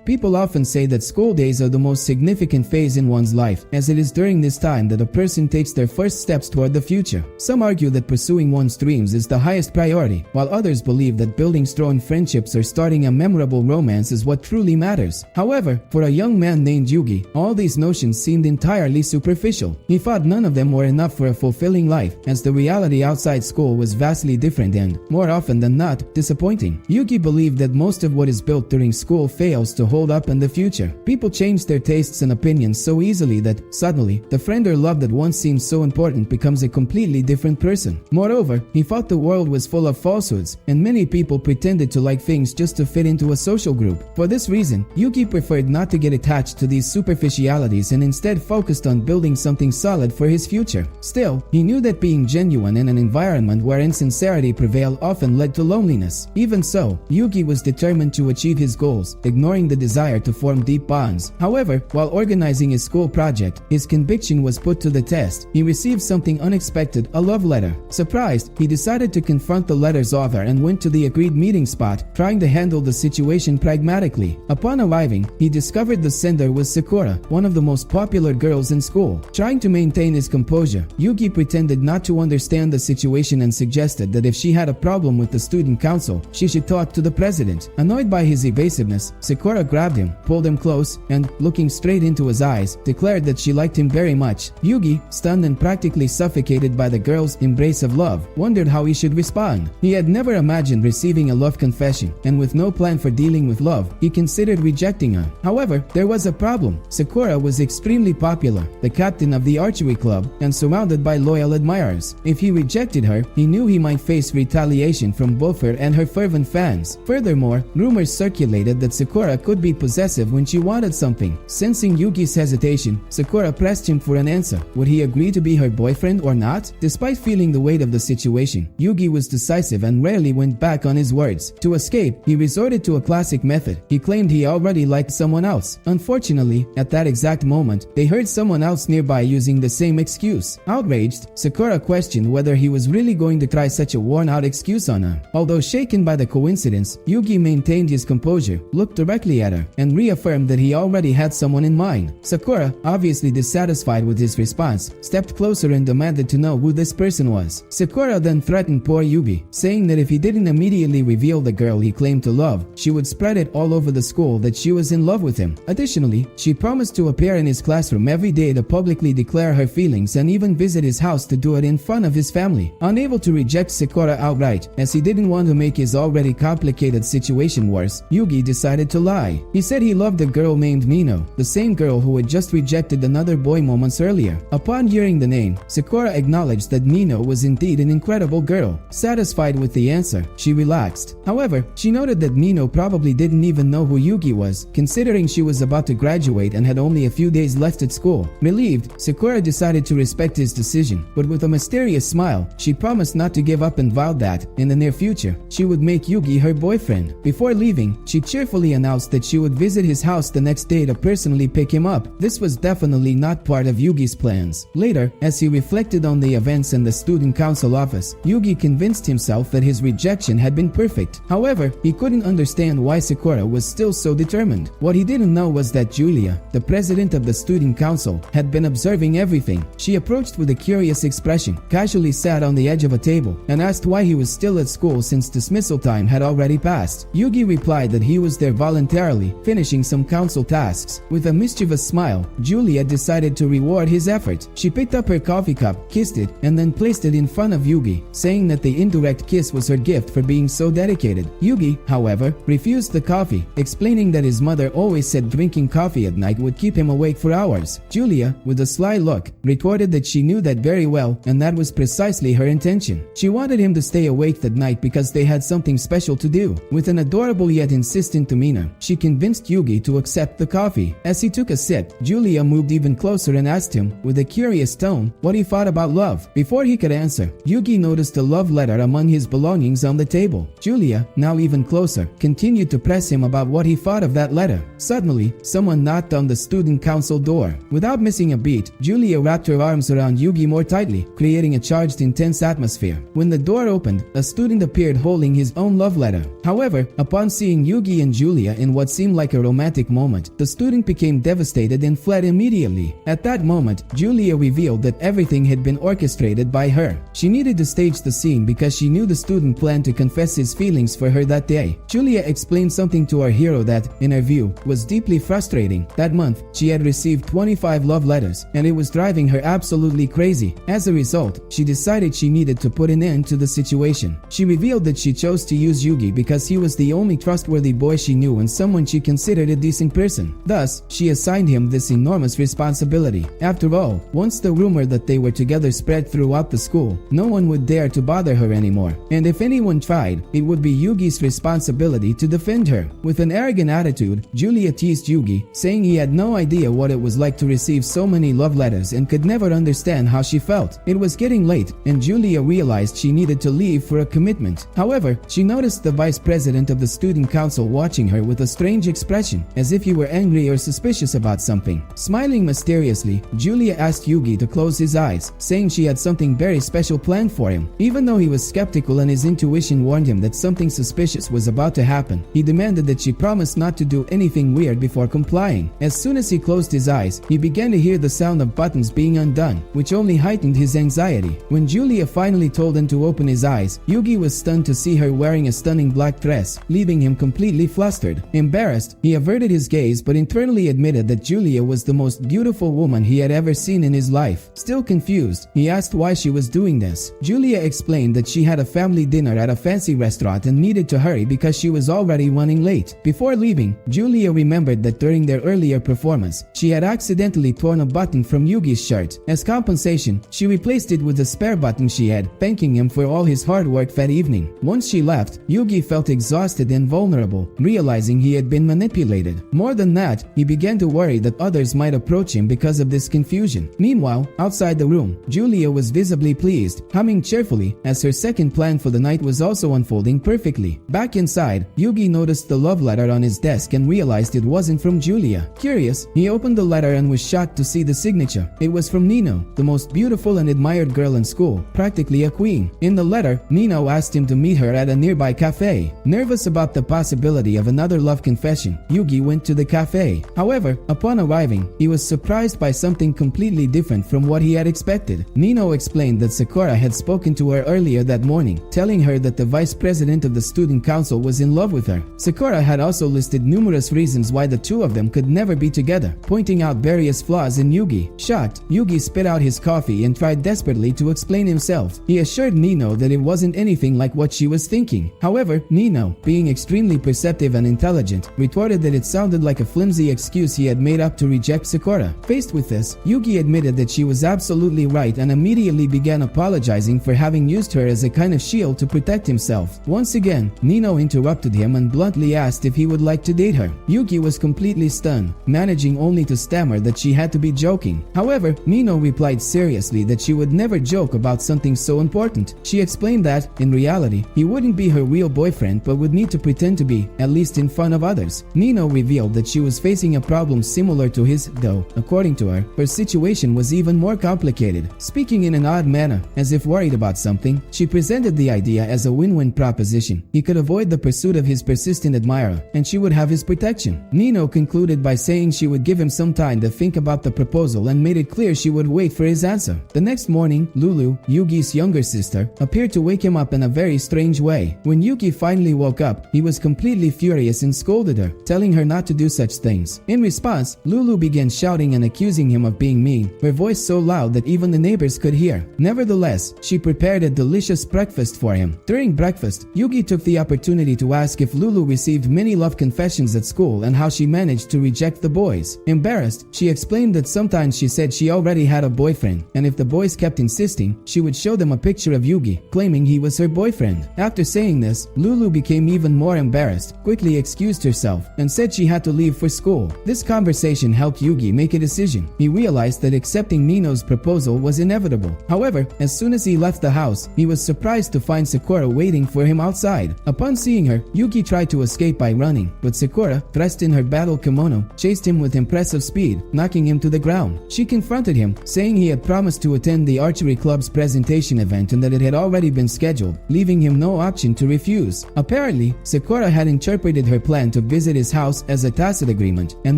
People often say that school days are the most significant phase in one's life, as it is during this time that a person takes their first steps toward the future. Some argue that pursuing one's dreams is the highest priority, while others believe that building strong friendships or starting a memorable romance is what truly matters. However, for a young man named Yugi, all these notions seemed entirely superficial. He thought none of them were enough for a fulfilling life, as the reality outside school was vastly different and, more often than not, disappointing. Yugi believed that most of what is built during school fails to hold up in the future. People change their tastes and opinions so easily that, suddenly, the friend or love that once seemed so important becomes a completely different person. Moreover, he thought the world was full of falsehoods, and many people pretended to like things just to fit into a social group. For this reason, Yugi preferred not to get attached to these superficialities and instead focused on building something solid for his future. Still, he knew that being genuine in an environment where insincerity prevailed often led to loneliness. Even so, Yugi was determined to achieve his goals, ignoring the desire to form deep bonds. However, while organizing his school project, his conviction was put to the test. He received something unexpected, a love letter. Surprised, he decided to confront the letter's author and went to the agreed meeting spot, trying to handle the situation pragmatically. Upon arriving, he discovered the sender was Sakura, one of the most popular girls in school. Trying to maintain his composure, Yugi pretended not to understand the situation and suggested that if she had a problem with the student council, she should talk to the president. Annoyed by his evasiveness, Sakura grabbed him, pulled him close, and, looking straight into his eyes, declared that she liked him very much. Yugi, stunned and practically suffocated by the girl's embrace of love, wondered how he should respond. He had never imagined receiving a love confession, and with no plan for dealing with love, he considered rejecting her. However, there was a problem. Sakura was extremely popular, the captain of the archery club, and surrounded by loyal admirers. If he rejected her, he knew he might face retaliation from both her and her fervent fans. Furthermore, rumors circulated that Sakura could be possessive when she wanted something. Sensing Yugi's hesitation, Sakura pressed him for an answer. Would he agree to be her boyfriend or not? Despite feeling the weight of the situation, Yugi was decisive and rarely went back on his words. To escape, he resorted to a classic method. He claimed he already liked someone else. Unfortunately, at that exact moment, they heard someone else nearby using the same excuse. Outraged, Sakura questioned whether he was really going to try such a worn-out excuse on her. Although shaken by the coincidence, Yugi maintained his composure, looked directly at her, and reaffirmed that he already had someone in mind. Sakura, obviously dissatisfied with his response, stepped closer and demanded to know who this person was. Sakura then threatened poor Yugi, saying that if he didn't immediately reveal the girl he claimed to love, she would spread it all over the school that she was in love with him. Additionally, she promised to appear in his classroom every day to publicly declare her feelings and even visit his house to do it in front of his family. Unable to reject Sakura outright, as he didn't want to make his already complicated situation worse, Yugi decided to lie. He said he loved a girl named Mino, the same girl who had just rejected another boy moments earlier. Upon hearing the name, Sakura acknowledged that Mino was indeed an incredible girl. Satisfied with the answer, she relaxed. However, she noted that Mino probably didn't even know who Yugi was, considering she was about to graduate and had only a few days left at school. Relieved, Sakura decided to respect his decision, but with a mysterious smile, she promised not to give up and vowed that, in the near future, she would make Yugi her boyfriend. Before leaving, she cheerfully announced that she would visit his house the next day to personally pick him up. This was definitely not part of Yugi's plans. Later, as he reflected on the events in the student council office, Yugi convinced himself that his rejection had been perfect. However, he couldn't understand why Sakura was still so determined. What he didn't know was that Julia, the president of the student council, had been observing everything. She approached with a curious expression, casually sat on the edge of a table, and asked why he was still at school since dismissal time had already passed. Yugi replied that he was there voluntarily, finishing some council tasks. With a mischievous smile, Julia decided to reward his effort. She picked up her coffee cup, kissed it, and then placed it in front of Yugi, saying that the indirect kiss was her gift for being so dedicated. Yugi, however, refused the coffee, explaining that his mother always said drinking coffee at night would keep him awake for hours. Julia, with a sly look, retorted that she knew that very well and that was precisely her intention. She wanted him to stay awake that night because they had something special to do. With an adorable yet insistent demeanor, she convinced Yugi to accept the coffee. As he took a sip, Julia moved even closer and asked him, with a curious tone, what he thought about love. Before he could answer, Yugi noticed a love letter among his belongings on the table. Julia, now even closer, continued to press him about what he thought of that letter. Suddenly, someone knocked on the student council door. Without missing a beat, Julia wrapped her arms around Yugi more tightly, creating a charged, intense atmosphere. When the door opened, a student appeared holding his own love letter. However, upon seeing Yugi and Julia in what seemed like a romantic moment, the student became devastated and fled immediately. At that moment, Julia revealed that everything had been orchestrated by her. She needed to stage the scene because she knew the student planned to confess his feelings for her that day. Julia explained something to our hero that, in her view, was deeply frustrating. That month, she had received 25 love letters, and it was driving her absolutely crazy. As a result, she decided she needed to put an end to the situation. She revealed that she chose to use Yugi because he was the only trustworthy boy she knew and someone she considered a decent person. Thus, she assigned him this enormous responsibility. After all, once the rumor that they were together spread throughout the school, no one would dare to bother her anymore. And if anyone tried, it would be Yugi's responsibility to defend her. With an arrogant attitude, Julia teased Yugi, saying he had no idea what it was like to receive so many love letters and could never understand how she felt. It was getting late, and Julia realized she needed to leave for a commitment. However, she noticed the vice president of the student council watching her with a strange expression, as if he were angry or suspicious about something. Smiling mysteriously, Julia asked Yugi to close his eyes, saying she had something very special planned for him. Even though he was skeptical and his intuition warned him that something suspicious was about to happen, he demanded that she promise not to do anything weird before complying. As soon as he closed his eyes, he began to hear the sound of buttons being undone, which only heightened his anxiety. When Julia finally told him to open his eyes, Yugi was stunned to see her wearing a stunning black dress, leaving him completely flustered. Embarrassed, he averted his gaze but internally admitted that Julia was the most beautiful woman he had ever seen in his life. Still confused, he asked why she was doing this. Julia explained that she had a family dinner at a fancy restaurant and needed to hurry because she was already running late. Before leaving, Julia remembered that during their earlier performance, she had accidentally torn a button from Yugi's shirt. As compensation, she replaced it with a spare button she had, thanking him for all his hard work that evening. Once she left, Yugi felt exhausted and vulnerable, realizing he had been manipulated. More than that, he began to worry that others might approach him because of this confusion. Meanwhile, outside the room, Julia was visibly pleased, humming cheerfully, as her second plan for the night was also unfolding perfectly. Back inside, Yugi noticed the love letter on his desk and realized it wasn't from Julia. Curious, he opened the letter and was shocked to see the signature. It was from Nino, the most beautiful and admired girl in school, practically a queen. In the letter, Nino asked him to meet her at a nearby cafe. Nervous about the possibility of another love confession, Yugi went to the cafe. However, upon arriving, he was surprised by something completely different from what he had expected. Nino explained that Sakura had spoken to her earlier that morning, telling her that the vice president of the student council was in love with her. Sakura had also listed numerous reasons why the two of them could never be together, pointing out various flaws in Yugi. Shocked, Yugi spit out his coffee and tried desperately to explain himself. He assured Nino that it wasn't anything like what she was thinking. However, Nino, being extremely perceptive and intelligent, retorted that it sounded like a flimsy excuse he had made up to reject Sakura. Faced with this, Yugi admitted that she was absolutely right and immediately began apologizing for having used her as a kind of shield to protect himself. Once again, Nino interrupted him and bluntly asked if he would like to date her. Yugi was completely stunned, managing only to stammer that she had to be joking. However, Nino replied seriously that she would never joke about something so important. She explained that, in reality, he wouldn't be her real boyfriend but would need to pretend to be, at least in front of others. Nino revealed that she was facing a problem similar to his, though, according to her situation was even more complicated. Speaking in an odd manner, as if worried about something, she presented the idea as a win-win proposition. He could avoid the pursuit of his persistent admirer, and she would have his protection. Nino concluded by saying she would give him some time to think about the proposal and made it clear she would wait for his answer. The next morning, Lulu, Yugi's younger sister, appeared to wake him up in a very strange way. When Yugi finally woke up, he was completely furious and scolded her, telling her not to do such things. In response, Lulu began shouting and accusing him of being mean, her voice so loud that even the neighbors could hear. Nevertheless, she prepared a delicious breakfast for him. During breakfast, Yugi took the opportunity to ask if Lulu received many love confessions at school and how she managed to reject the boys. Embarrassed, she explained that sometimes she said she already had a boyfriend, and if the boys kept insisting, she would show them a picture of Yugi, claiming he was her boyfriend. After saying this, Lulu became even more embarrassed, quickly excused herself, and said she had to leave for school. This conversation helped Yugi make a decision. He realized that accepting Nino's proposal was inevitable. However, as soon as he left the house, he was surprised to find Sakura waiting for him outside. Upon seeing her, Yugi tried to escape by running, but Sakura, dressed in her battle kimono, chased him with impressive speed, knocking him to the ground. She confronted him, saying he had promised to attend the archery club's presentation event and that it had already been scheduled, leaving him no option to refuse. Apparently, Sakura had interpreted her plan to should visit his house as a tacit agreement, and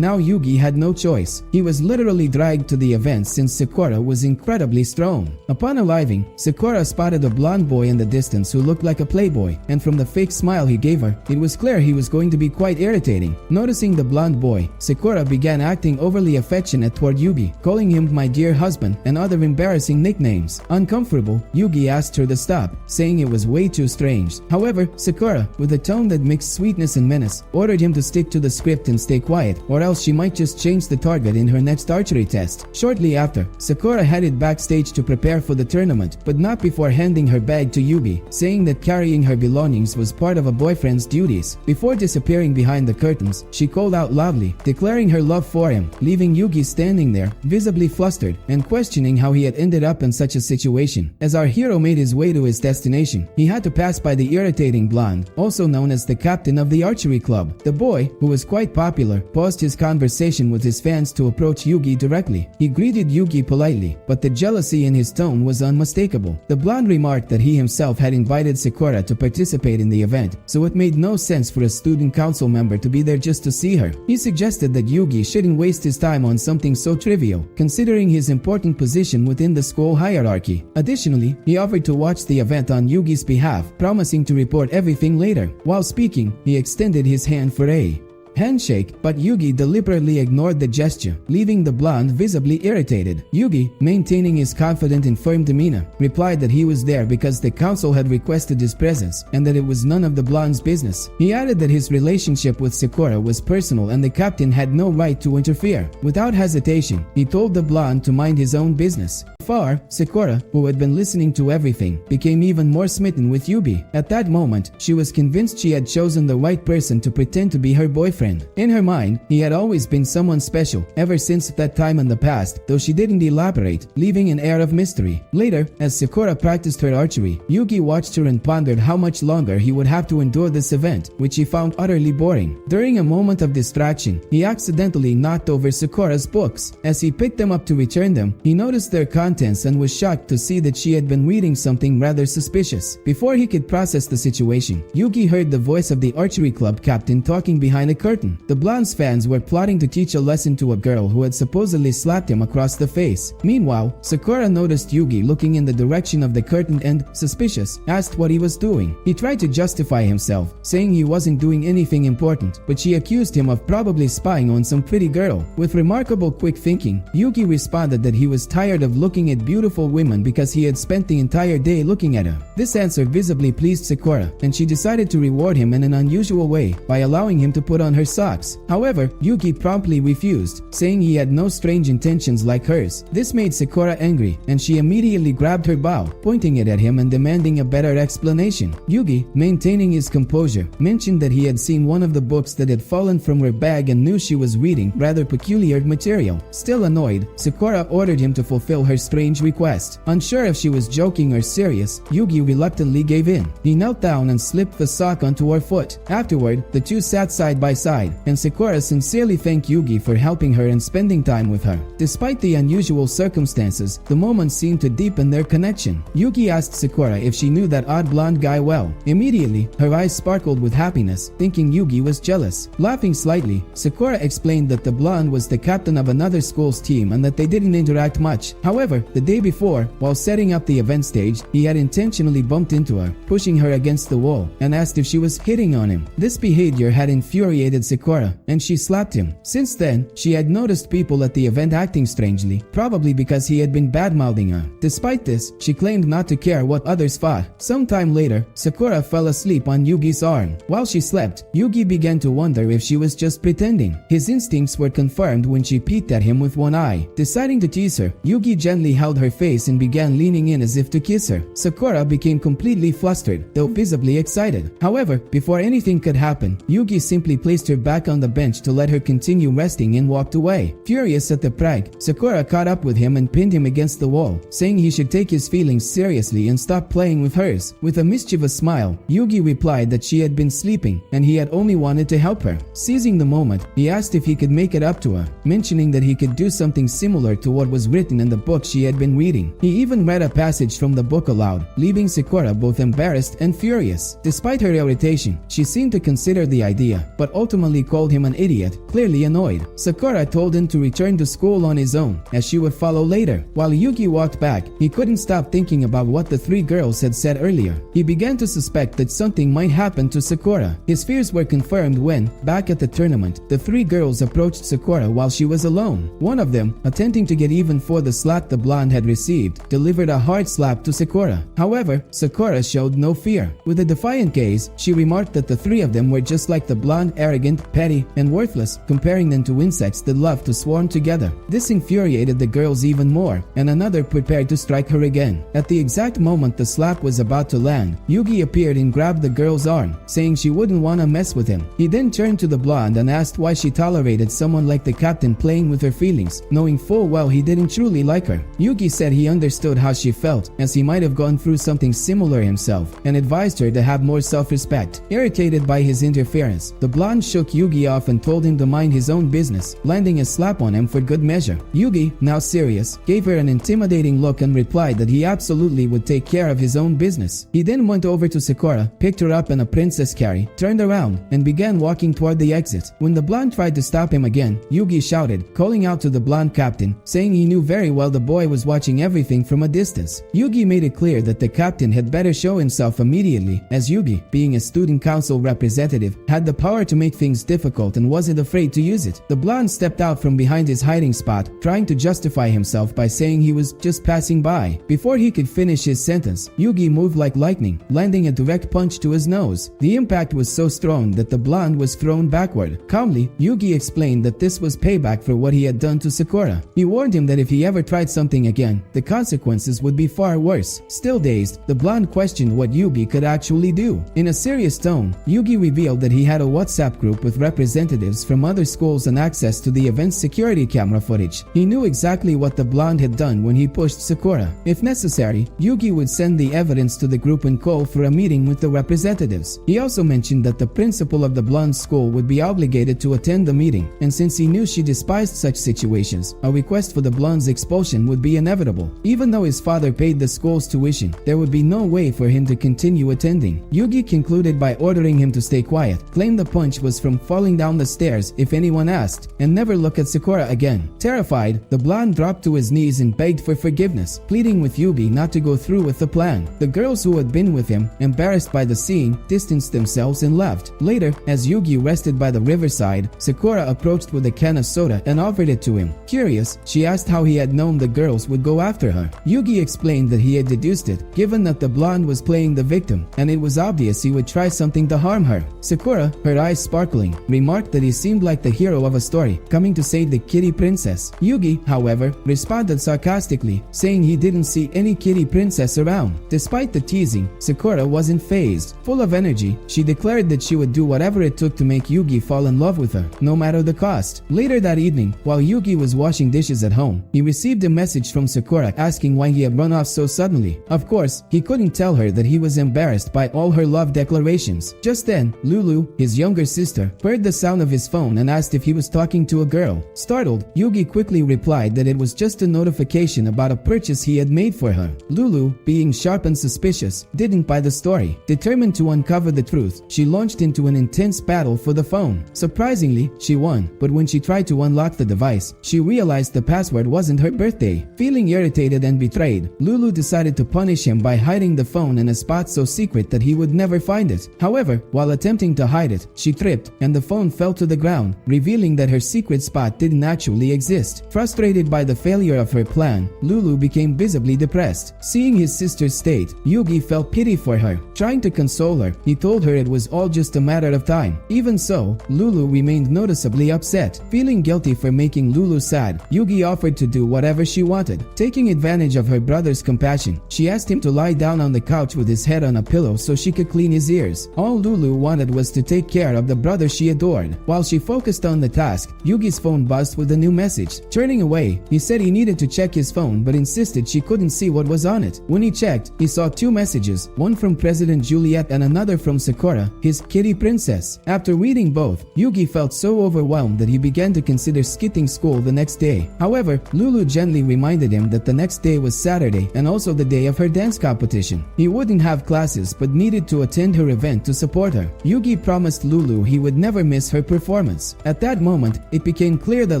now Yugi had no choice. He was literally dragged to the event since Sakura was incredibly strong. Upon arriving, Sakura spotted a blonde boy in the distance who looked like a playboy, and from the fake smile he gave her, it was clear he was going to be quite irritating. Noticing the blonde boy, Sakura began acting overly affectionate toward Yugi, calling him my dear husband and other embarrassing nicknames. Uncomfortable, Yugi asked her to stop, saying it was way too strange. However, Sakura, with a tone that mixed sweetness and menace, ordered him to stick to the script and stay quiet, or else she might just change the target in her next archery test. Shortly after, Sakura headed backstage to prepare for the tournament, but not before handing her bag to Yugi, saying that carrying her belongings was part of a boyfriend's duties. Before disappearing behind the curtains, she called out loudly, declaring her love for him, leaving Yugi standing there, visibly flustered, and questioning how he had ended up in such a situation. As our hero made his way to his destination, he had to pass by the irritating blonde, also known as the captain of the archery club. The boy, who was quite popular, paused his conversation with his fans to approach Yugi directly. He greeted Yugi politely, but the jealousy in his tone was unmistakable. The blonde remarked that he himself had invited Sakura to participate in the event, so it made no sense for a student council member to be there just to see her. He suggested that Yugi shouldn't waste his time on something so trivial, considering his important position within the school hierarchy. Additionally, he offered to watch the event on Yugi's behalf, promising to report everything later. While speaking, he extended his hand for a handshake, but Yugi deliberately ignored the gesture, leaving the blonde visibly irritated. Yugi, maintaining his confident and firm demeanor, replied that he was there because the council had requested his presence and that it was none of the blonde's business. He added that his relationship with Sakura was personal and the captain had no right to interfere. Without hesitation, he told the blonde to mind his own business. Far, Sakura, who had been listening to everything, became even more smitten with Yugi. At that moment, she was convinced she had chosen the right person to pretend to be her boyfriend. In her mind, he had always been someone special, ever since that time in the past, though she didn't elaborate, leaving an air of mystery. Later, as Sakura practiced her archery, Yugi watched her and pondered how much longer he would have to endure this event, which he found utterly boring. During a moment of distraction, he accidentally knocked over Sakura's books. As he picked them up to return them, he noticed their contents and was shocked to see that she had been reading something rather suspicious. Before he could process the situation, Yugi heard the voice of the archery club captain talking behind a curtain. The blonde's fans were plotting to teach a lesson to a girl who had supposedly slapped him across the face. Meanwhile, Sakura noticed Yugi looking in the direction of the curtain and, suspicious, asked what he was doing. He tried to justify himself, saying he wasn't doing anything important, but she accused him of probably spying on some pretty girl. With remarkable quick thinking, Yugi responded that he was tired of looking at beautiful women because he had spent the entire day looking at her. This answer visibly pleased Sakura, and she decided to reward him in an unusual way by allowing him to put on her socks. However, Yugi promptly refused, saying he had no strange intentions like hers. This made Sakura angry, and she immediately grabbed her bow, pointing it at him and demanding a better explanation. Yugi, maintaining his composure, mentioned that he had seen one of the books that had fallen from her bag and knew she was reading rather peculiar material. Still annoyed, Sakura ordered him to fulfill her strange request. Unsure if she was joking or serious, Yugi reluctantly gave in. He knelt down and slipped the sock onto her foot. Afterward, the two sat side by side, and Sakura sincerely thanked Yugi for helping her and spending time with her. Despite the unusual circumstances, the moment seemed to deepen their connection. Yugi asked Sakura if she knew that odd blonde guy well. Immediately, her eyes sparkled with happiness, thinking Yugi was jealous. Laughing slightly, Sakura explained that the blonde was the captain of another school's team and that they didn't interact much. However, the day before, while setting up the event stage, he had intentionally bumped into her, pushing her against the wall, and asked if she was hitting on him. This behavior had infuriated Sakura, and she slapped him. Since then, she had noticed people at the event acting strangely, probably because he had been bad-mouthing her. Despite this, she claimed not to care what others thought. Sometime later, Sakura fell asleep on Yugi's arm. While she slept, Yugi began to wonder if she was just pretending. His instincts were confirmed when she peeked at him with one eye. Deciding to tease her, Yugi gently held her face and began leaning in as if to kiss her. Sakura became completely flustered, though visibly excited. However, before anything could happen, Yugi simply placed her back on the bench to let her continue resting and walked away. Furious at the prank, Sakura caught up with him and pinned him against the wall, saying he should take his feelings seriously and stop playing with hers. With a mischievous smile, Yugi replied that she had been sleeping and he had only wanted to help her. Seizing the moment, he asked if he could make it up to her, mentioning that he could do something similar to what was written in the book she she had been reading. He even read a passage from the book aloud, leaving Sakura both embarrassed and furious. Despite her irritation, she seemed to consider the idea, but ultimately called him an idiot, clearly annoyed. Sakura told him to return to school on his own, as she would follow later. While Yugi walked back, he couldn't stop thinking about what the three girls had said earlier. He began to suspect that something might happen to Sakura. His fears were confirmed when, back at the tournament, the three girls approached Sakura while she was alone. One of them, attempting to get even for the slap the blonde had received, delivered a hard slap to Sakura. However, Sakura showed no fear. With a defiant gaze, she remarked that the three of them were just like the blonde, arrogant, petty, and worthless, comparing them to insects that love to swarm together. This infuriated the girls even more, and another prepared to strike her again. At the exact moment the slap was about to land, Yugi appeared and grabbed the girl's arm, saying she wouldn't wanna mess with him. He then turned to the blonde and asked why she tolerated someone like the captain playing with her feelings, knowing full well he didn't truly like her. Yugi said he understood how she felt, as he might have gone through something similar himself, and advised her to have more self-respect. Irritated by his interference, the blonde shook Yugi off and told him to mind his own business, landing a slap on him for good measure. Yugi, now serious, gave her an intimidating look and replied that he absolutely would take care of his own business. He then went over to Sakura, picked her up in a princess carry, turned around, and began walking toward the exit. When the blonde tried to stop him again, Yugi shouted, calling out to the blonde captain, saying he knew very well the boy was watching everything from a distance. Yugi made it clear that the captain had better show himself immediately, as Yugi, being a student council representative, had the power to make things difficult and wasn't afraid to use it. The blonde stepped out from behind his hiding spot, trying to justify himself by saying he was just passing by. Before he could finish his sentence, Yugi moved like lightning, landing a direct punch to his nose. The impact was so strong that the blonde was thrown backward. Calmly, Yugi explained that this was payback for what he had done to Sakura. He warned him that if he ever tried something again, the consequences would be far worse. Still dazed, the blonde questioned what Yugi could actually do. In a serious tone, Yugi revealed that he had a WhatsApp group with representatives from other schools and access to the event's security camera footage. He knew exactly what the blonde had done when he pushed Sakura. If necessary, Yugi would send the evidence to the group and call for a meeting with the representatives. He also mentioned that the principal of the blonde's school would be obligated to attend the meeting, and since he knew she despised such situations, a request for the blonde's expulsion would be inevitable. Even though his father paid the school's tuition, there would be no way for him to continue attending. Yugi concluded by ordering him to stay quiet, claimed the punch was from falling down the stairs if anyone asked, and never look at Sakura again. Terrified, the blonde dropped to his knees and begged for forgiveness, pleading with Yugi not to go through with the plan. The girls who had been with him, embarrassed by the scene, distanced themselves and left. Later, as Yugi rested by the riverside, Sakura approached with a can of soda and offered it to him. Curious, she asked how he had known the girls would go after her. Yugi explained that he had deduced it, given that the blonde was playing the victim, and it was obvious he would try something to harm her. Sakura, her eyes sparkling, remarked that he seemed like the hero of a story, coming to save the kitty princess. Yugi, however, responded sarcastically, saying he didn't see any kitty princess around. Despite the teasing, Sakura wasn't fazed. Full of energy, she declared that she would do whatever it took to make Yugi fall in love with her, no matter the cost. Later that evening, while Yugi was washing dishes at home, he received a message from Sakura asking why he had run off so suddenly. Of course, he couldn't tell her that he was embarrassed by all her love declarations. Just then, Lulu, his younger sister, heard the sound of his phone and asked if he was talking to a girl. Startled, Yugi quickly replied that it was just a notification about a purchase he had made for her. Lulu, being sharp and suspicious, didn't buy the story. Determined to uncover the truth, she launched into an intense battle for the phone. Surprisingly, she won, but when she tried to unlock the device, she realized the password wasn't her birthday. Feeling irritated and betrayed, Lulu decided to punish him by hiding the phone in a spot so secret that he would never find it. However, while attempting to hide it, she tripped and the phone fell to the ground, revealing that her secret spot didn't actually exist. Frustrated by the failure of her plan, Lulu became visibly depressed. Seeing his sister's state, Yugi felt pity for her. Trying to console her, he told her it was all just a matter of time. Even so, Lulu remained noticeably upset. Feeling guilty for making Lulu sad, Yugi offered to do whatever she wanted. Taking advantage of her brother's compassion, she asked him to lie down on the couch with his head on a pillow so she could clean his ears. All Lulu wanted was to take care of the brother she adored. While she focused on the task, Yugi's phone buzzed with a new message. Turning away, he said he needed to check his phone but insisted she couldn't see what was on it. When he checked, he saw two messages, one from President Juliet and another from Sakura, his kitty princess. After reading both, Yugi felt so overwhelmed that he began to consider skipping school the next day. However, Lulu gently reminded reminded him that the next day was Saturday and also the day of her dance competition. He wouldn't have classes but needed to attend her event to support her. Yugi promised Lulu he would never miss her performance. At that moment, it became clear that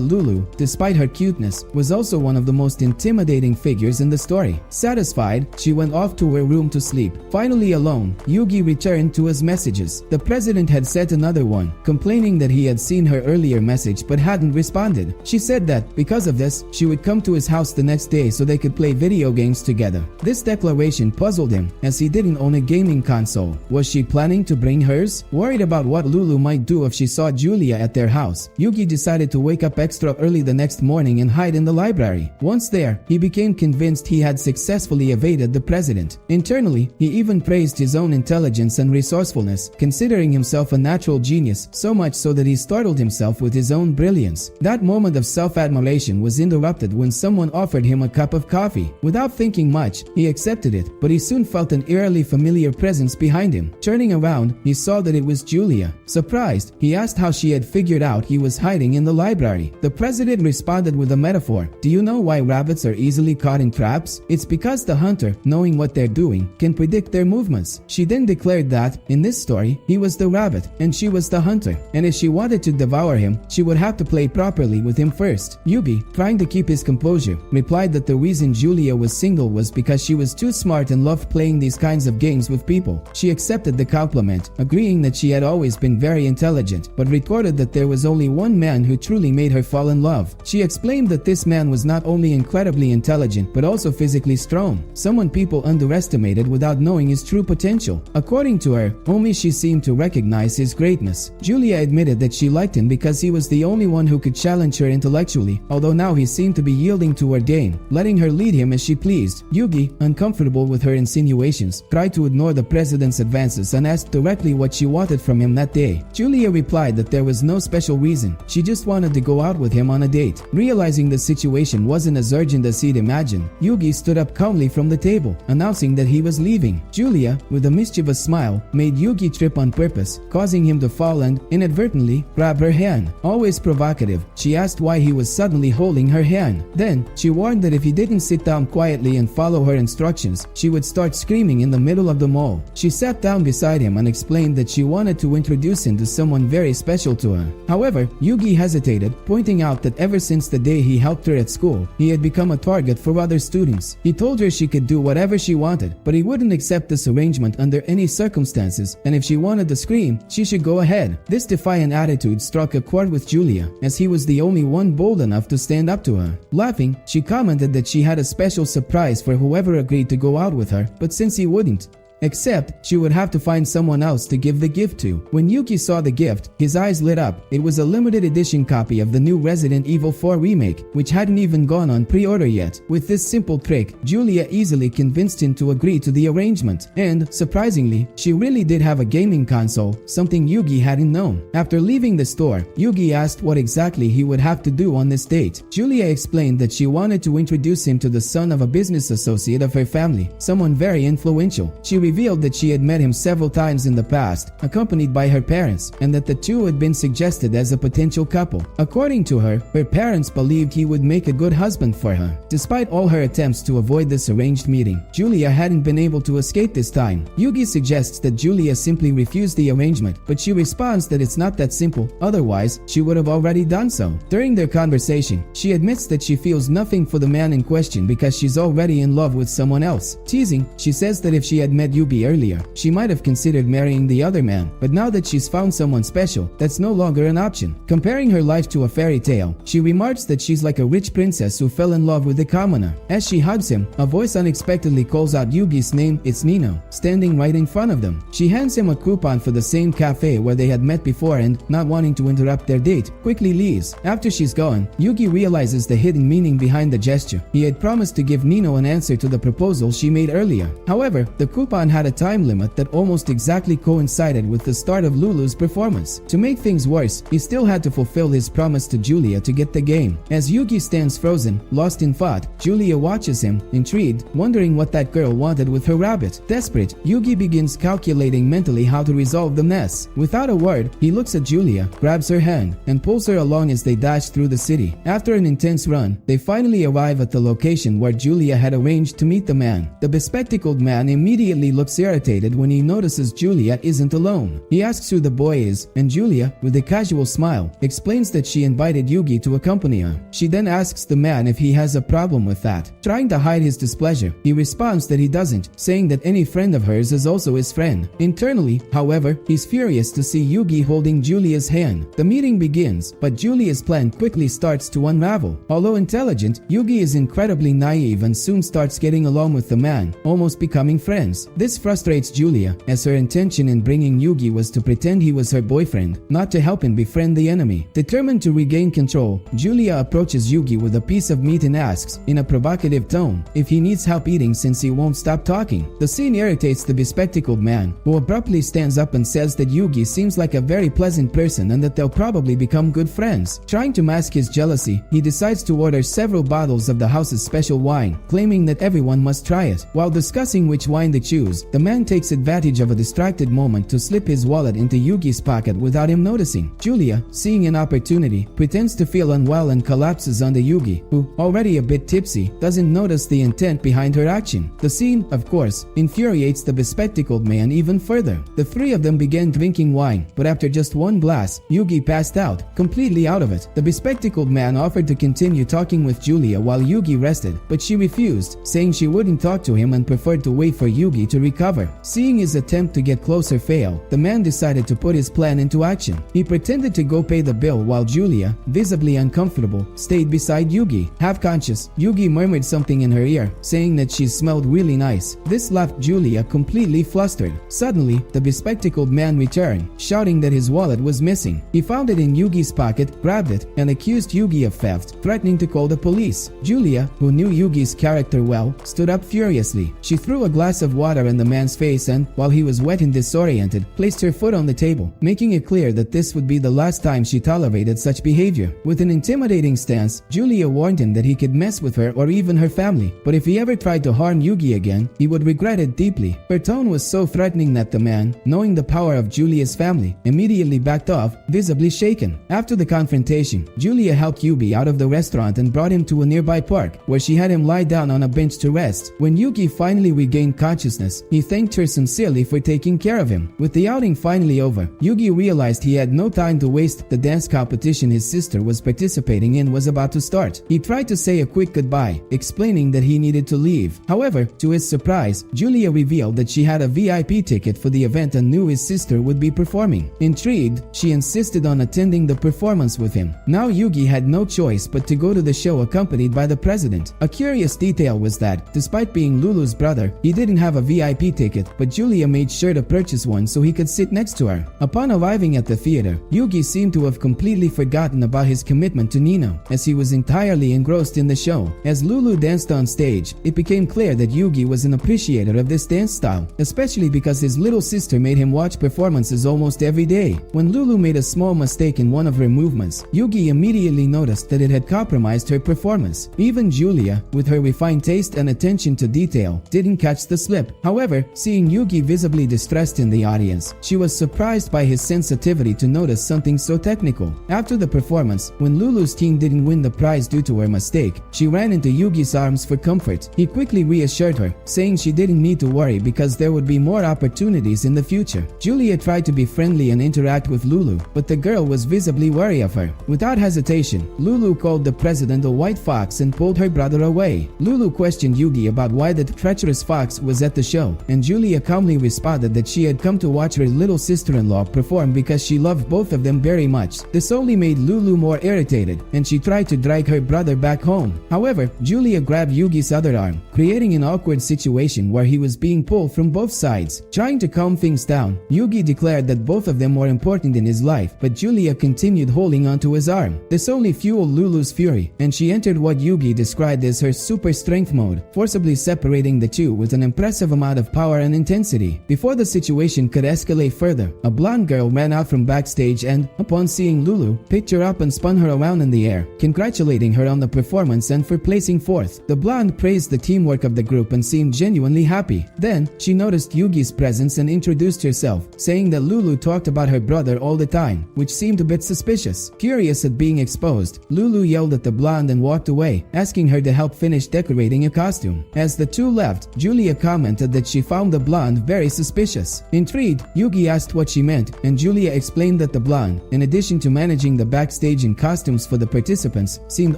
Lulu, despite her cuteness, was also one of the most intimidating figures in the story. Satisfied, she went off to her room to sleep. Finally alone, Yugi returned to his messages. The president had sent another one, complaining that he had seen her earlier message but hadn't responded. She said that, because of this, she would come to his house the next day so they could play video games together. This declaration puzzled him, as he didn't own a gaming console. Was she planning to bring hers? Worried about what Lulu might do if she saw Julia at their house, Yugi decided to wake up extra early the next morning and hide in the library. Once there, he became convinced he had successfully evaded the president. Internally, he even praised his own intelligence and resourcefulness, considering himself a natural genius, so much so that he startled himself with his own brilliance. That moment of self-admiration was interrupted when someone offered him a cup of coffee. Without thinking much, he accepted it, but he soon felt an eerily familiar presence behind him. Turning around, he saw that it was Julia. Surprised, he asked how she had figured out he was hiding in the library. The president responded with a metaphor. Do you know why rabbits are easily caught in traps? It's because the hunter, knowing what they're doing, can predict their movements. She then declared that, in this story, he was the rabbit and she was the hunter, and if she wanted to devour him, she would have to play properly with him first. Yugi, trying to keep his composure, replied that the reason Julia was single was because she was too smart and loved playing these kinds of games with people. She accepted the compliment, agreeing that she had always been very intelligent, but retorted that there was only one man who truly made her fall in love. She explained that this man was not only incredibly intelligent but also physically strong, someone people underestimated without knowing his true potential. According to her, only she seemed to recognize his greatness. Julia admitted that she liked him because he was the only one who could challenge her intellectually, although now he seemed to be yielding to her game, letting her lead him as she pleased. Yugi, uncomfortable with her insinuations, tried to ignore the president's advances and asked directly what she wanted from him that day. Julia replied that there was no special reason, she just wanted to go out with him on a date. Realizing the situation wasn't as urgent as he'd imagined, Yugi stood up calmly from the table, announcing that he was leaving. Julia, with a mischievous smile, made Yugi trip on purpose, causing him to fall and, inadvertently, grab her hand. Always provocative, she asked why he was suddenly holding her hand. Then, she warned that if he didn't sit down quietly and follow her instructions, she would start screaming in the middle of the mall. She sat down beside him and explained that she wanted to introduce him to someone very special to her. However, Yugi hesitated, pointing out that ever since the day he helped her at school, he had become a target for other students. He told her she could do whatever she wanted, but he wouldn't accept this arrangement under any circumstances, and if she wanted to scream, she should go ahead. This defiant attitude struck a chord with Julia, as he was the only one bold enough to stand up to her. Laughing, she commented that she had a special surprise for whoever agreed to go out with her, but since he wouldn't, except she would have to find someone else to give the gift to. When Yuki saw the gift, his eyes lit up. It was a limited edition copy of the new Resident Evil 4 remake, which hadn't even gone on pre-order yet. With this simple trick, Julia easily convinced him to agree to the arrangement, and, surprisingly, she really did have a gaming console, something Yugi hadn't known. After leaving the store, Yugi asked what exactly he would have to do on this date. Julia explained that she wanted to introduce him to the son of a business associate of her family, someone very influential. She revealed that she had met him several times in the past, accompanied by her parents, and that the two had been suggested as a potential couple. According to her, her parents believed he would make a good husband for her. Despite all her attempts to avoid this arranged meeting, Julia hadn't been able to escape this time. Yugi suggests that Julia simply refuse the arrangement, but she responds that it's not that simple, otherwise she would have already done so. During their conversation, she admits that she feels nothing for the man in question because she's already in love with someone else. Teasing, she says that if she had met Yubi earlier, she might have considered marrying the other man, but now that she's found someone special, that's no longer an option. Comparing her life to a fairy tale, she remarks that she's like a rich princess who fell in love with a commoner. As she hugs him, a voice unexpectedly calls out Yugi's name. It's Nino, standing right in front of them. She hands him a coupon for the same cafe where they had met before and, not wanting to interrupt their date, quickly leaves. After she's gone, Yugi realizes the hidden meaning behind the gesture. He had promised to give Nino an answer to the proposal she made earlier. However, the coupon had a time limit that almost exactly coincided with the start of Lulu's performance. To make things worse, he still had to fulfill his promise to Julia to get the game. As Yugi stands frozen, lost in thought, Julia watches him, intrigued, wondering what that girl wanted with her rabbit. Desperate, Yugi begins calculating mentally how to resolve the mess. Without a word, he looks at Julia, grabs her hand, and pulls her along as they dash through the city. After an intense run, they finally arrive at the location where Julia had arranged to meet the man. The bespectacled man immediately looks irritated when he notices Julia isn't alone. He asks who the boy is, and Julia, with a casual smile, explains that she invited Yugi to accompany her. She then asks the man if he has a problem with that. Trying to hide his displeasure, he responds that he doesn't, saying that any friend of hers is also his friend. Internally, however, he's furious to see Yugi holding Julia's hand. The meeting begins, but Julia's plan quickly starts to unravel. Although intelligent, Yugi is incredibly naive and soon starts getting along with the man, almost becoming friends. This frustrates Julia, as her intention in bringing Yugi was to pretend he was her boyfriend, not to help him befriend the enemy. Determined to regain control, Julia approaches Yugi with a piece of meat and asks, in a provocative tone, if he needs help eating since he won't stop talking. The scene irritates the bespectacled man, who abruptly stands up and says that Yugi seems like a very pleasant person and that they'll probably become good friends. Trying to mask his jealousy, he decides to order several bottles of the house's special wine, claiming that everyone must try it. While discussing which wine to choose, the man takes advantage of a distracted moment to slip his wallet into Yugi's pocket without him noticing. Julia, seeing an opportunity, pretends to feel unwell and collapses onto Yugi, who, already a bit tipsy, doesn't notice the intent behind her action. The scene, of course, infuriates the bespectacled man even further. The three of them began drinking wine, but after just one glass, Yugi passed out, completely out of it. The bespectacled man offered to continue talking with Julia while Yugi rested, but she refused, saying she wouldn't talk to him and preferred to wait for Yugi to recover. Seeing his attempt to get closer fail, the man decided to put his plan into action. He pretended to go pay the bill while Julia, visibly uncomfortable, stayed beside Yugi. Half conscious, Yugi murmured something in her ear, saying that she smelled really nice. This left Julia completely flustered. Suddenly, the bespectacled man returned, shouting that his wallet was missing. He found it in Yugi's pocket, grabbed it, and accused Yugi of theft, threatening to call the police. Julia, who knew Yugi's character well, stood up furiously. She threw a glass of water in the man's face and, while he was wet and disoriented, placed her foot on the table, making it clear that this would be the last time she tolerated such behavior. With an intimidating stance, Julia warned him that he could mess with her or even her family, but if he ever tried to harm Yugi again, he would regret it deeply. Her tone was so threatening that the man, knowing the power of Julia's family, immediately backed off, visibly shaken. After the confrontation, Julia helped Yugi out of the restaurant and brought him to a nearby park, where she had him lie down on a bench to rest. When Yugi finally regained consciousness, he thanked her sincerely for taking care of him. With the outing finally over, Yugi realized he had no time to waste. The dance competition his sister was participating in was about to start. He tried to say a quick goodbye, explaining that he needed to leave. However, to his surprise, Julia revealed that she had a VIP ticket for the event and knew his sister would be performing. Intrigued, she insisted on attending the performance with him. Now Yugi had no choice but to go to the show accompanied by the president. A curious detail was that, despite being Lulu's brother, he didn't have a VIP ticket, but Julia made sure to purchase one so he could sit next to her. Upon arriving at the theater, Yugi seemed to have completely forgotten about his commitment to Nino, as he was entirely engrossed in the show. As Lulu danced on stage, it became clear that Yugi was an appreciator of this dance style, especially because his little sister made him watch performances almost every day. When Lulu made a small mistake in one of her movements, Yugi immediately noticed that it had compromised her performance. Even Julia, with her refined taste and attention to detail, didn't catch the slip. However, seeing Yugi visibly distressed in the audience, she was surprised by his sensitivity to notice something so technical. After the performance, when Lulu's team didn't win the prize due to her mistake, she ran into Yugi's arms for comfort. He quickly reassured her, saying she didn't need to worry because there would be more opportunities in the future. Julia tried to be friendly and interact with Lulu, but the girl was visibly wary of her. Without hesitation, Lulu called the president a white fox and pulled her brother away. Lulu questioned Yugi about why the treacherous fox was at the show, and Julia calmly responded that she had come to watch her little sister-in-law perform because she loved both of them very much. This only made Lulu more irritated, and she tried to drag her brother back home. However, Julia grabbed Yugi's other arm, creating an awkward situation where he was being pulled from both sides. Trying to calm things down, Yugi declared that both of them were important in his life, but Julia continued holding onto his arm. This only fueled Lulu's fury, and she entered what Yugi described as her super strength mode, forcibly separating the two with an impressive amount of power and intensity. Before the situation could escalate further, a blonde girl ran out from backstage and, upon seeing Lulu, picked her up and spun her around in the air, congratulating her on the performance and for placing fourth. The blonde praised the teamwork of the group and seemed genuinely happy. Then, she noticed Yugi's presence and introduced herself, saying that Lulu talked about her brother all the time, which seemed a bit suspicious. Curious at being exposed, Lulu yelled at the blonde and walked away, asking her to help finish decorating a costume. As the two left, Julia commented that she found the blonde very suspicious. Intrigued, Yugi asked what she meant, and Julia explained that the blonde, in addition to managing the backstage and costumes for the participants, seemed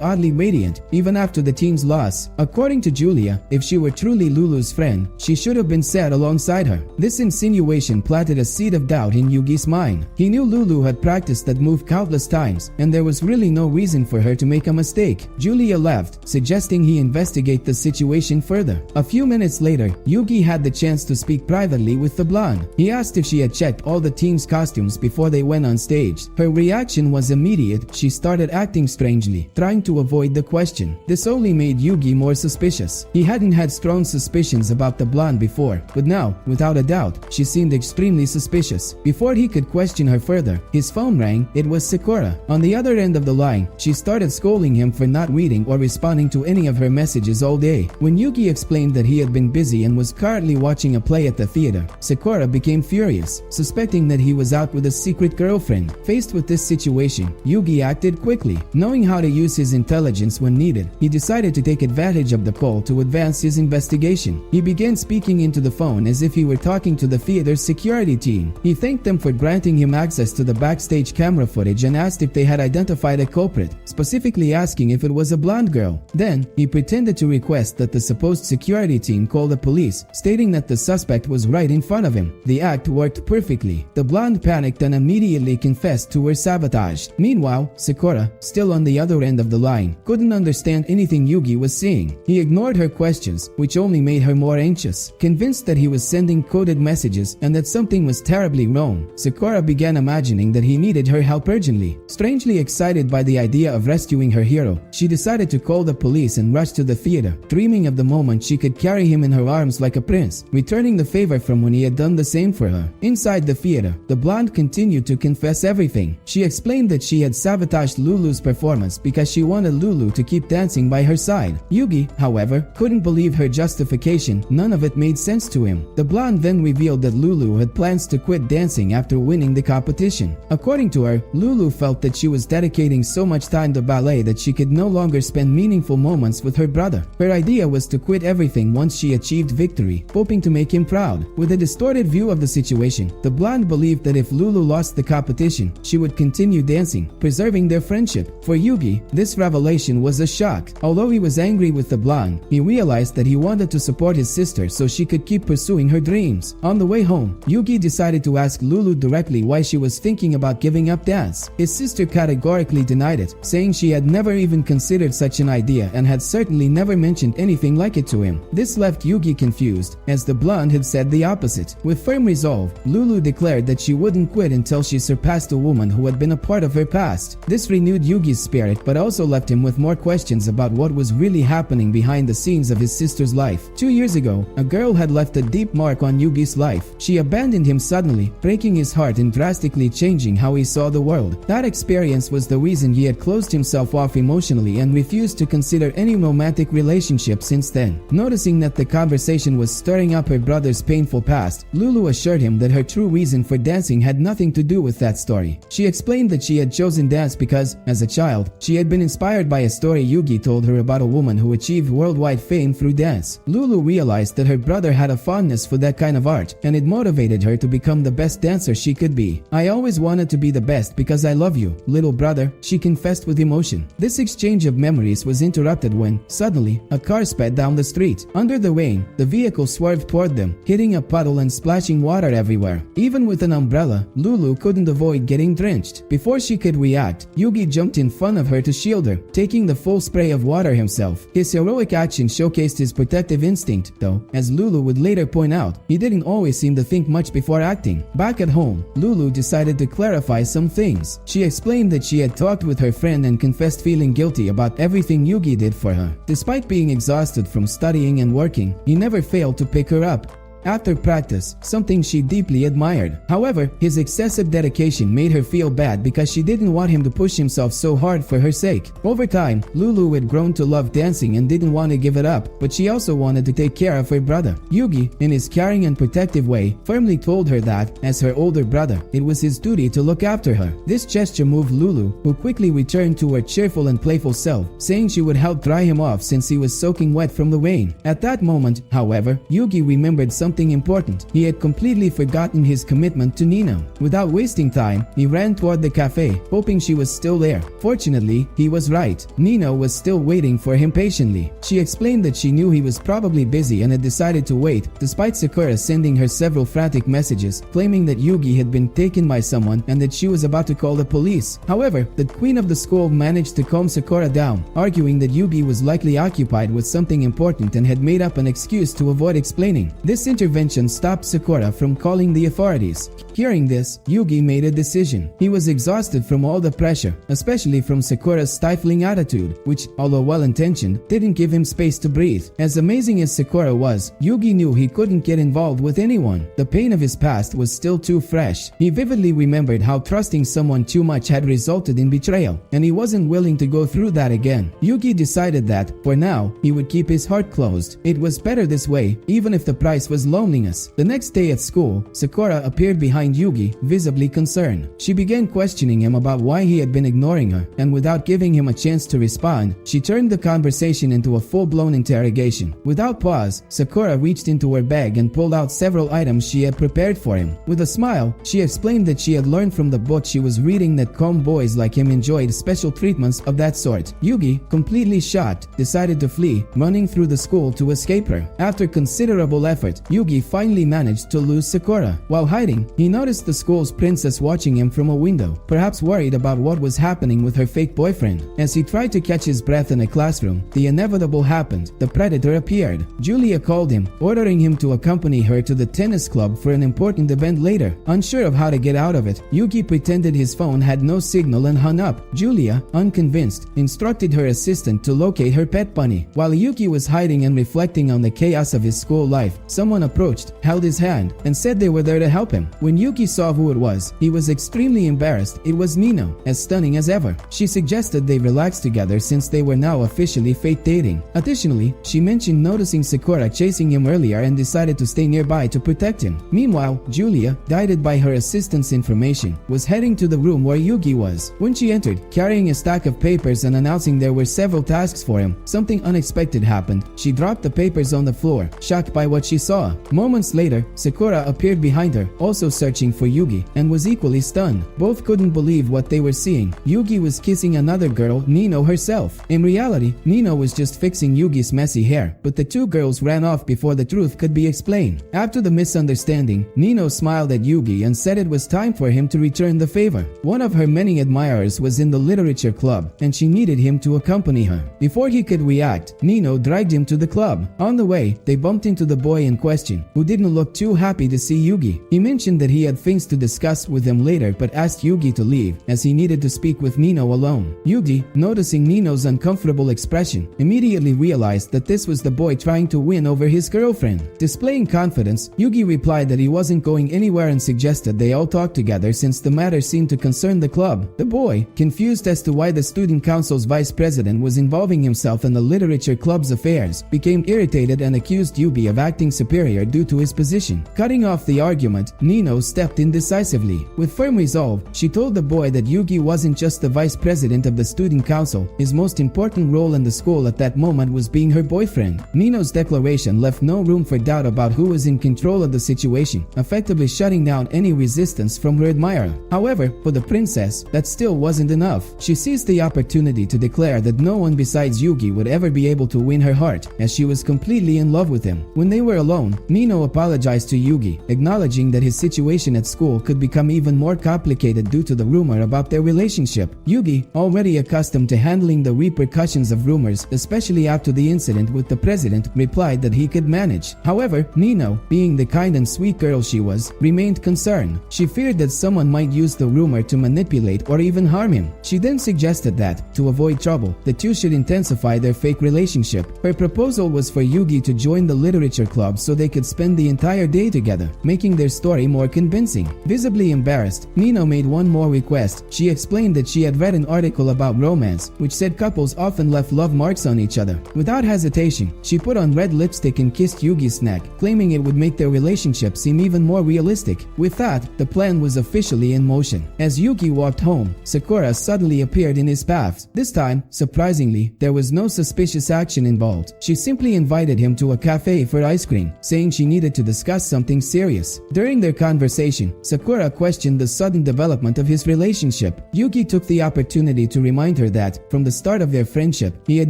oddly radiant, even after the team's loss. According to Julia, if she were truly Lulu's friend, she should have been set alongside her. This insinuation planted a seed of doubt in Yugi's mind. He knew Lulu had practiced that move countless times, and there was really no reason for her to make a mistake. Julia left, suggesting he investigate the situation further. A few minutes later, Yugi had the chance to speak privately with the blonde. He asked if she had checked all the team's costumes before they went on stage. Her reaction was immediate. She started acting strangely, trying to avoid the question. This only made Yugi more suspicious. He hadn't had strong suspicions about the blonde before, but now, without a doubt, she seemed extremely suspicious. Before he could question her further, his phone rang. It was Sakura. On the other end of the line, she started scolding him for not reading or responding to any of her messages all day. When Yugi explained that he had been busy and was currently watching a play at the theater, Sakura became furious, suspecting that he was out with a secret girlfriend. Faced with this situation, Yugi acted quickly. Knowing how to use his intelligence when needed, he decided to take advantage of the call to advance his investigation. He began speaking into the phone as if he were talking to the theater's security team. He thanked them for granting him access to the backstage camera footage and asked if they had identified a culprit, specifically asking if it was a blonde girl. Then, he pretended to request that the supposed security team call the police, stating that the suspect was right in front of him. The act worked perfectly. The blonde panicked and immediately confessed to her sabotage. Meanwhile, Sakura, still on the other end of the line, couldn't understand anything Yugi was saying. He ignored her questions, which only made her more anxious. Convinced that he was sending coded messages and that something was terribly wrong, Sakura began imagining that he needed her help urgently. Strangely excited by the idea of rescuing her hero, she decided to call the police and rush to the theater, dreaming of the moment she could carry him in her arms like a prince, returning the favor from when he had done the same for her. Inside the theater, the blonde continued to confess everything. She explained that she had sabotaged Lulu's performance because she wanted Lulu to keep dancing by her side. Yugi, however, couldn't believe her justification. None of it made sense to him. The blonde then revealed that Lulu had plans to quit dancing after winning the competition. According to her, Lulu felt that she was dedicating so much time to ballet that she could no longer spend meaningful moments with her brother. Her idea was to quit everything once she achieved victory, hoping to make him proud. With a distorted view of the situation, the blonde believed that if Lulu lost the competition, she would continue dancing, preserving their friendship. For Yugi, this revelation was a shock. Although he was angry with the blonde, he realized that he wanted to support his sister so she could keep pursuing her dreams. On the way home, Yugi decided to ask Lulu directly why she was thinking about giving up dance. His sister categorically denied it, saying she had never even considered such an idea and had certainly never mentioned anything like it to him. This left Yugi confused, as the blonde had said the opposite. With firm resolve, Lulu declared that she wouldn't quit until she surpassed a woman who had been a part of her past. This renewed Yugi's spirit but also left him with more questions about what was really happening behind the scenes of his sister's life. 2 years ago, a girl had left a deep mark on Yugi's life. She abandoned him suddenly, breaking his heart and drastically changing how he saw the world. That experience was the reason he had closed himself off emotionally and refused to consider any romantic relationship since then. Noticing that the conversation was stirring up her brother's painful past, Lulu assured him that her true reason for dancing had nothing to do with that story. She explained that she had chosen dance because, as a child, she had been inspired by a story Yugi told her about a woman who achieved worldwide fame through dance. Lulu realized that her brother had a fondness for that kind of art, and it motivated her to become the best dancer she could be. "I always wanted to be the best because I love you, little brother," she confessed with emotion. This exchange of memories was interrupted when, suddenly, a car sped down the street. Under the rain, the vehicle swerved toward them, hitting a puddle and splashing water everywhere. Even with an umbrella, Lulu couldn't avoid getting drenched. Before she could react, Yugi jumped in front of her to shield her, taking the full spray of water himself. His heroic action showcased his protective instinct, though, as Lulu would later point out, he didn't always seem to think much before acting. Back at home, Lulu decided to clarify some things. She explained that she had talked with her friend and confessed feeling guilty about everything Yugi did for her. Despite being exhausted from studying and working, he never failed to pick her up. after practice, something she deeply admired. However, his excessive dedication made her feel bad because she didn't want him to push himself so hard for her sake. Over time, Lulu had grown to love dancing and didn't want to give it up, but she also wanted to take care of her brother. Yugi, in his caring and protective way, firmly told her that, as her older brother, it was his duty to look after her. This gesture moved Lulu, who quickly returned to her cheerful and playful self, saying she would help dry him off since he was soaking wet from the rain. At that moment, however, Yugi remembered something important. He had completely forgotten his commitment to Nino. Without wasting time, he ran toward the cafe, hoping she was still there. Fortunately, he was right. Nino was still waiting for him patiently. She explained that she knew he was probably busy and had decided to wait, despite Sakura sending her several frantic messages, claiming that Yugi had been taken by someone and that she was about to call the police. However, the queen of the school managed to calm Sakura down, arguing that Yugi was likely occupied with something important and had made up an excuse to avoid explaining. This intervention stopped Sakura from calling the authorities. Hearing this, Yugi made a decision. He was exhausted from all the pressure, especially from Sakura's stifling attitude, which, although well-intentioned, didn't give him space to breathe. As amazing as Sakura was, Yugi knew he couldn't get involved with anyone. The pain of his past was still too fresh. He vividly remembered how trusting someone too much had resulted in betrayal, and he wasn't willing to go through that again. Yugi decided that, for now, he would keep his heart closed. It was better this way, even if the price was loneliness. The next day at school, Sakura appeared behind Yugi, visibly concerned. She began questioning him about why he had been ignoring her, and without giving him a chance to respond, she turned the conversation into a full-blown interrogation. Without pause, Sakura reached into her bag and pulled out several items she had prepared for him. With a smile, she explained that she had learned from the book she was reading that calm boys like him enjoyed special treatments of that sort. Yugi, completely shocked, decided to flee, running through the school to escape her. After considerable effort, Yugi finally managed to lose Sakura. While hiding, he noticed the school's princess watching him from a window, perhaps worried about what was happening with her fake boyfriend. As he tried to catch his breath in a classroom, the inevitable happened. The predator appeared. Julia called him, ordering him to accompany her to the tennis club for an important event later. Unsure of how to get out of it, Yugi pretended his phone had no signal and hung up. Julia, unconvinced, instructed her assistant to locate her pet bunny. While Yugi was hiding and reflecting on the chaos of his school life, someone approached, held his hand, and said they were there to help him. When Yugi saw who it was, he was extremely embarrassed. It was Nino, as stunning as ever. She suggested they relax together since they were now officially fate dating. Additionally, she mentioned noticing Sakura chasing him earlier and decided to stay nearby to protect him. Meanwhile, Julia, guided by her assistant's information, was heading to the room where Yugi was. When she entered, carrying a stack of papers and announcing there were several tasks for him, something unexpected happened. She dropped the papers on the floor, shocked by what she saw. Moments later, Sakura appeared behind her, also searching for Yugi, and was equally stunned. Both couldn't believe what they were seeing. Yugi was kissing another girl, Nino herself. In reality, Nino was just fixing Yugi's messy hair, but the two girls ran off before the truth could be explained. After the misunderstanding, Nino smiled at Yugi and said it was time for him to return the favor. One of her many admirers was in the literature club, and she needed him to accompany her. Before he could react, Nino dragged him to the club. On the way, they bumped into the boy in question, who didn't look too happy to see Yugi. He mentioned that he had things to discuss with him later but asked Yugi to leave, as he needed to speak with Nino alone. Yugi, noticing Nino's uncomfortable expression, immediately realized that this was the boy trying to win over his girlfriend. Displaying confidence, Yugi replied that he wasn't going anywhere and suggested they all talk together since the matter seemed to concern the club. The boy, confused as to why the student council's vice president was involving himself in the literature club's affairs, became irritated and accused Yugi of acting superior due to his position. Cutting off the argument, Nino stepped in decisively. With firm resolve, she told the boy that Yugi wasn't just the vice president of the student council. His most important role in the school at that moment was being her boyfriend. Nino's declaration left no room for doubt about who was in control of the situation, effectively shutting down any resistance from her admirer. However, for the princess, that still wasn't enough. She seized the opportunity to declare that no one besides Yugi would ever be able to win her heart, as she was completely in love with him. When they were alone, Nino apologized to Yugi, acknowledging that his situation at school could become even more complicated due to the rumor about their relationship. Yugi, already accustomed to handling the repercussions of rumors, especially after the incident with the president, replied that he could manage. However, Nino, being the kind and sweet girl she was, remained concerned. She feared that someone might use the rumor to manipulate or even harm him. She then suggested that, to avoid trouble, the two should intensify their fake relationship. Her proposal was for Yugi to join the literature club so they could spend the entire day together, making their story more convincing. Visibly embarrassed, Nino made one more request. She explained that she had read an article about romance, which said couples often left love marks on each other. Without hesitation, she put on red lipstick and kissed Yugi's neck, claiming it would make their relationship seem even more realistic. With that, the plan was officially in motion. As Yugi walked home, Sakura suddenly appeared in his path. This time, surprisingly, there was no suspicious action involved. She simply invited him to a cafe for ice cream, saying she needed to discuss something serious. During their conversation, Sakura questioned the sudden development of his relationship. Yugi took the opportunity to remind her that, from the start of their friendship, he had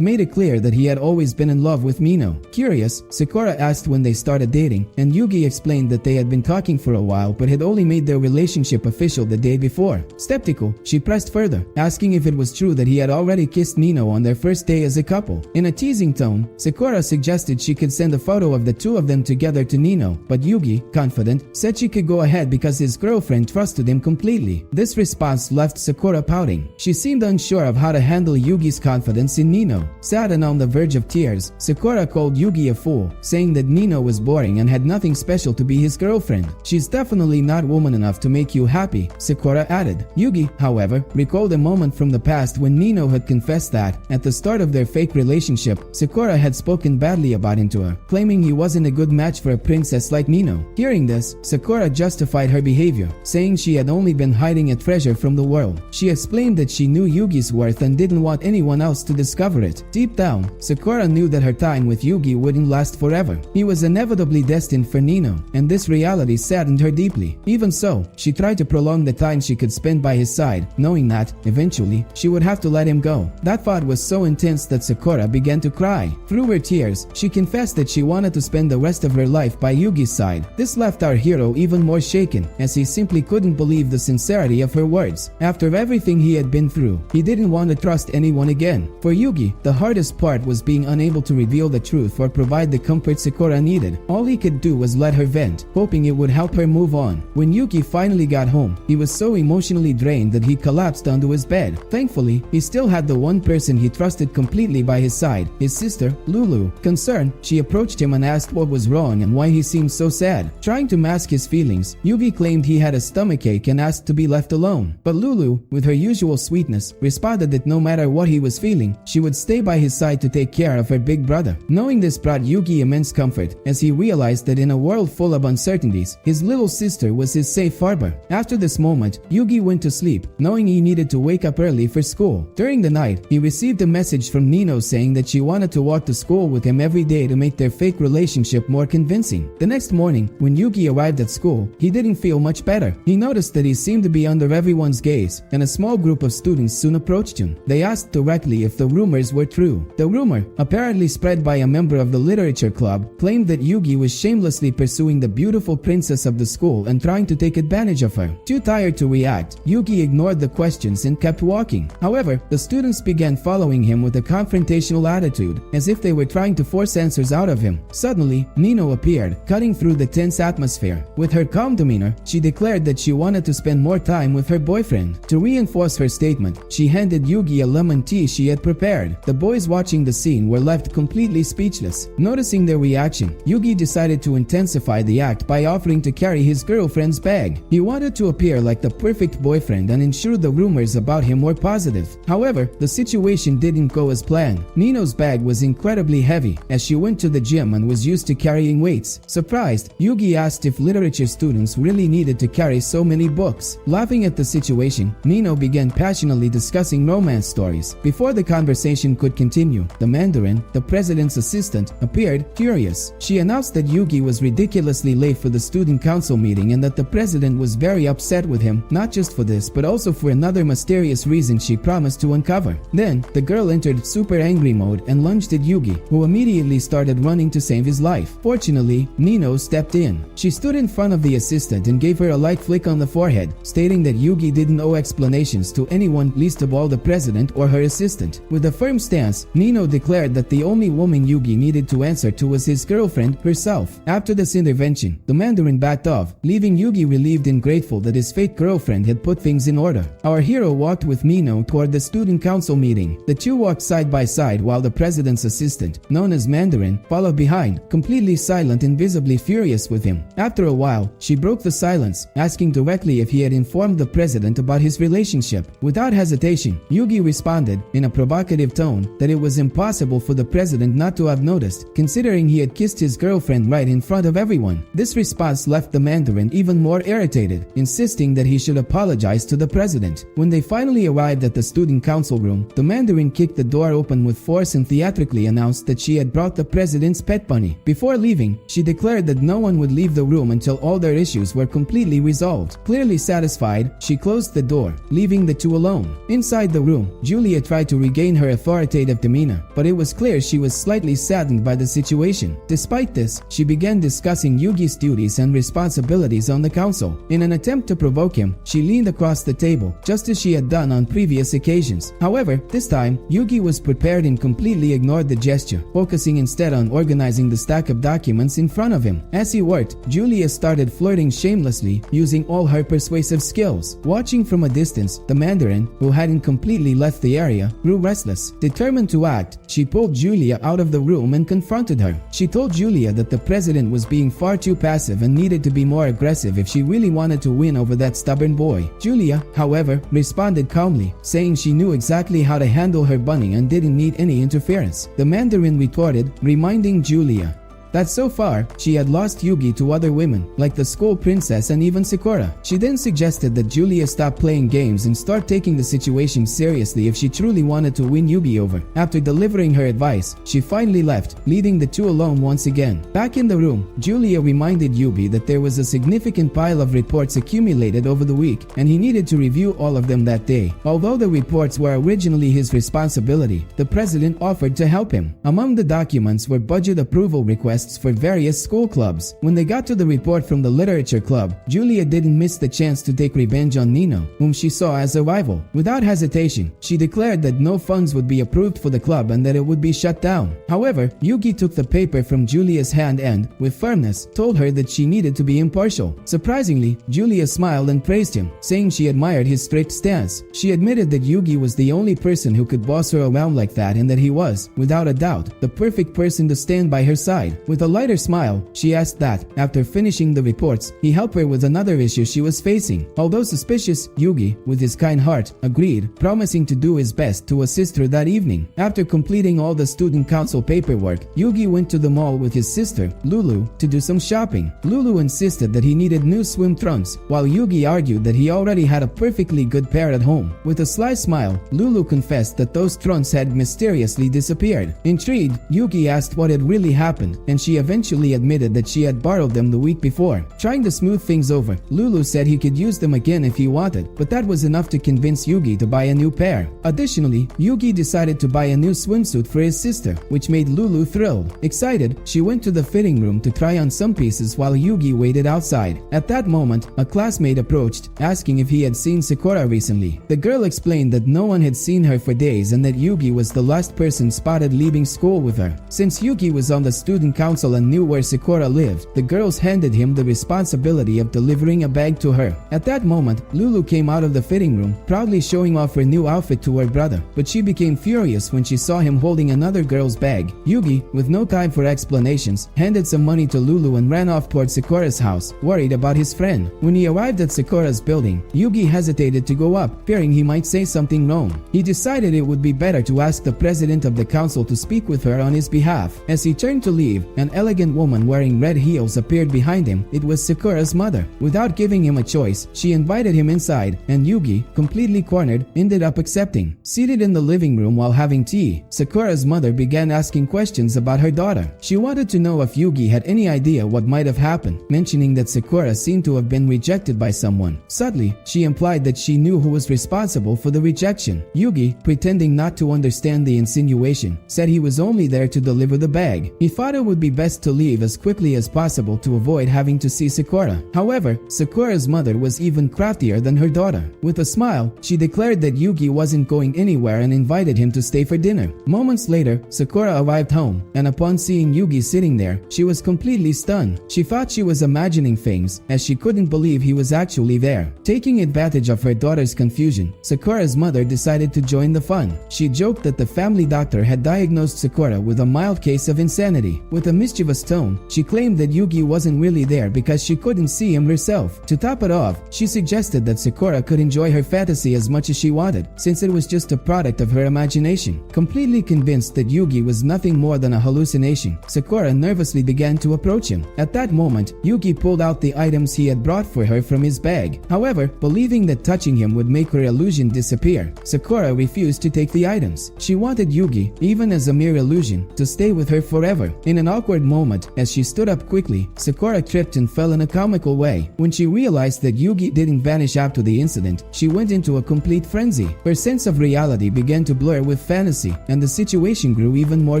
made it clear that he had always been in love with Mino. Curious, Sakura asked when they started dating, and Yugi explained that they had been talking for a while but had only made their relationship official the day before. Skeptical, she pressed further, asking if it was true that he had already kissed Mino on their first day as a couple. In a teasing tone, Sakura suggested she could send a photo of the two of them together to Nino, but Yugi, confident, said she could go ahead because his girlfriend trusted him completely. This response left Sakura pouting. She seemed unsure of how to handle Yugi's confidence in Nino. Sad and on the verge of tears, Sakura called Yugi a fool, saying that Nino was boring and had nothing special to be his girlfriend. She's definitely not woman enough to make you happy, Sakura added. Yugi, however, recalled a moment from the past when Nino had confessed that, at the start of their fake relationship, Sakura had spoken badly about him to her, claiming he wasn't a good match for a princess like Nino. Hearing this, Sakura justified her behavior, saying she had only been hiding a treasure from the world. She explained that she knew Yugi's worth and didn't want anyone else to discover it. Deep down, Sakura knew that her time with Yugi wouldn't last forever. He was inevitably destined for Nino, and this reality saddened her deeply. Even so, she tried to prolong the time she could spend by his side, knowing that, eventually, she would have to let him go. That thought was so intense that Sakura began to cry. Through her tears, she confessed that she wanted to spend the rest of her life by Yugi's side. This left our hero even more shaken, as he simply couldn't believe the sincerity of her words. After everything he had been through, he didn't want to trust anyone again. For Yugi, the hardest part was being unable to reveal the truth or provide the comfort Sakura needed. All he could do was let her vent, hoping it would help her move on. When Yugi finally got home, he was so emotionally drained that he collapsed onto his bed. Thankfully, he still had the one person he trusted completely by his side, his sister, Lulu. Concerned, she approached him and asked what was wrong and why he seemed so sad. Trying to mask his feelings, Yugi claimed he had a stomachache and asked to be left alone. But Lulu, with her usual sweetness, responded that no matter what he was feeling, she would stay by his side to take care of her big brother. Knowing this brought Yugi immense comfort, as he realized that in a world full of uncertainties, his little sister was his safe harbor. After this moment, Yugi went to sleep, knowing he needed to wake up early for school. During the night, he received a message from Nino saying that she wanted to walk to school with him every day to make their fake relationship more convincing. The next morning, when Yugi arrived at school, he didn't feel much better. He noticed that he seemed to be under everyone's gaze, and a small group of students soon approached him. They asked directly if the rumors were true. The rumor, apparently spread by a member of the literature club, claimed that Yugi was shamelessly pursuing the beautiful princess of the school and trying to take advantage of her. Too tired to react, Yugi ignored the questions and kept walking. However, the students began following him with a confrontational attitude, as if they were trying to force answers out of him. Suddenly, Nino appeared, cutting through the tense atmosphere. With her calm demeanor, she declared that she wanted to spend more time with her boyfriend. To reinforce her statement, she handed Yugi a lemon tea she had prepared. The boys watching the scene were left completely speechless. Noticing their reaction, Yugi decided to intensify the act by offering to carry his girlfriend's bag. He wanted to appear like the perfect boyfriend and ensure the rumors about him were positive. However, the situation didn't go as planned. Nino's bag was incredibly heavy, as she went to the gym and was used to carrying weights. Surprised, Yugi asked if literature students really needed to carry so many books. Laughing at the situation, Nino began passionately discussing romance stories. Before the conversation could continue, the Mandarin, the president's assistant, appeared, curious. She announced that Yugi was ridiculously late for the student council meeting and that the president was very upset with him, not just for this but also for another mysterious reason she promised to uncover. Then, the girl entered super angry mode and lunged at Yugi, who immediately started running to save his life. Fortunately, Nino stepped in. She stood in front of the assistant and gave her a light flick on the forehead, stating that Yugi didn't owe explanations to anyone, least of all the president or her assistant. With a firm stance, Nino declared that the only woman Yugi needed to answer to was his girlfriend herself. After this intervention, the Mandarin backed off, leaving Yugi relieved and grateful that his fake girlfriend had put things in order. Our hero walked with Nino toward the student council meeting. The two walked side by side while the president's assistant, known as Mandarin, followed behind, completely silent silent and visibly furious with him. After a while, she broke the silence, asking directly if he had informed the president about his relationship. Without hesitation, Yugi responded, in a provocative tone, that it was impossible for the president not to have noticed, considering he had kissed his girlfriend right in front of everyone. This response left the Mandarin even more irritated, insisting that he should apologize to the president. When they finally arrived at the student council room, the Mandarin kicked the door open with force and theatrically announced that she had brought the president's pet bunny. Before leaving, she declared that no one would leave the room until all their issues were completely resolved. Clearly satisfied, she closed the door, leaving the two alone. Inside the room, Julia tried to regain her authoritative demeanor, but it was clear she was slightly saddened by the situation. Despite this, she began discussing Yugi's duties and responsibilities on the council. In an attempt to provoke him, she leaned across the table, just as she had done on previous occasions. However, this time, Yugi was prepared and completely ignored the gesture, focusing instead on organizing the stack of documents in front of him. As he worked, Julia started flirting shamelessly, using all her persuasive skills. Watching from a distance, the Mandarin, who hadn't completely left the area, grew restless. Determined to act, she pulled Julia out of the room and confronted her. She told Julia that the president was being far too passive and needed to be more aggressive if she really wanted to win over that stubborn boy. Julia, however, responded calmly, saying she knew exactly how to handle her bunny and didn't need any interference. The Mandarin retorted, reminding Julia that so far, she had lost Yugi to other women, like the school princess and even Sakura. She then suggested that Julia stop playing games and start taking the situation seriously if she truly wanted to win Yugi over. After delivering her advice, she finally left, leaving the two alone once again. Back in the room, Julia reminded Yugi that there was a significant pile of reports accumulated over the week, and he needed to review all of them that day. Although the reports were originally his responsibility, the president offered to help him. Among the documents were budget approval requests for various school clubs. When they got to the report from the literature club, Julia didn't miss the chance to take revenge on Nino, whom she saw as a rival. Without hesitation, she declared that no funds would be approved for the club and that it would be shut down. However, Yugi took the paper from Julia's hand and, with firmness, told her that she needed to be impartial. Surprisingly, Julia smiled and praised him, saying she admired his strict stance. She admitted that Yugi was the only person who could boss her around like that and that he was, without a doubt, the perfect person to stand by her side. With a lighter smile, she asked that, after finishing the reports, he help her with another issue she was facing. Although suspicious, Yugi, with his kind heart, agreed, promising to do his best to assist her that evening. After completing all the student council paperwork, Yugi went to the mall with his sister, Lulu, to do some shopping. Lulu insisted that he needed new swim trunks, while Yugi argued that he already had a perfectly good pair at home. With a sly smile, Lulu confessed that those trunks had mysteriously disappeared. Intrigued, Yugi asked what had really happened, and she eventually admitted that she had borrowed them the week before. Trying to smooth things over, Lulu said he could use them again if he wanted, but that was enough to convince Yugi to buy a new pair. Additionally, Yugi decided to buy a new swimsuit for his sister, which made Lulu thrilled. Excited, she went to the fitting room to try on some pieces while Yugi waited outside. At that moment, a classmate approached, asking if he had seen Sakura recently. The girl explained that no one had seen her for days and that Yugi was the last person spotted leaving school with her. Since Yugi was on the student council and knew where Sakura lived, the girls handed him the responsibility of delivering a bag to her. At that moment, Lulu came out of the fitting room, proudly showing off her new outfit to her brother, but she became furious when she saw him holding another girl's bag. Yugi, with no time for explanations, handed some money to Lulu and ran off towards Sakura's house, worried about his friend. When he arrived at Sakura's building, Yugi hesitated to go up, fearing he might say something wrong. He decided it would be better to ask the president of the council to speak with her on his behalf. As he turned to leave, an elegant woman wearing red heels appeared behind him. It was Sakura's mother. Without giving him a choice, she invited him inside, and Yugi, completely cornered, ended up accepting. Seated in the living room while having tea, Sakura's mother began asking questions about her daughter. She wanted to know if Yugi had any idea what might have happened, mentioning that Sakura seemed to have been rejected by someone. Subtly, she implied that she knew who was responsible for the rejection. Yugi, pretending not to understand the insinuation, said he was only there to deliver the bag. He thought it would be best to leave as quickly as possible to avoid having to see Sakura. However, Sakura's mother was even craftier than her daughter. With a smile, she declared that Yugi wasn't going anywhere and invited him to stay for dinner. Moments later, Sakura arrived home, and upon seeing Yugi sitting there, she was completely stunned. She thought she was imagining things, as she couldn't believe he was actually there. Taking advantage of her daughter's confusion, Sakura's mother decided to join the fun. She joked that the family doctor had diagnosed Sakura with a mild case of insanity. With a mischievous tone, she claimed that Yugi wasn't really there because she couldn't see him herself. To top it off, she suggested that Sakura could enjoy her fantasy as much as she wanted, since it was just a product of her imagination. Completely convinced that Yugi was nothing more than a hallucination, Sakura nervously began to approach him. At that moment, Yugi pulled out the items he had brought for her from his bag. However, believing that touching him would make her illusion disappear, Sakura refused to take the items. She wanted Yugi, even as a mere illusion, to stay with her forever. In an awkward moment, as she stood up quickly, Sakura tripped and fell in a comical way. When she realized that Yugi didn't vanish after the incident, she went into a complete frenzy. Her sense of reality began to blur with fantasy, and the situation grew even more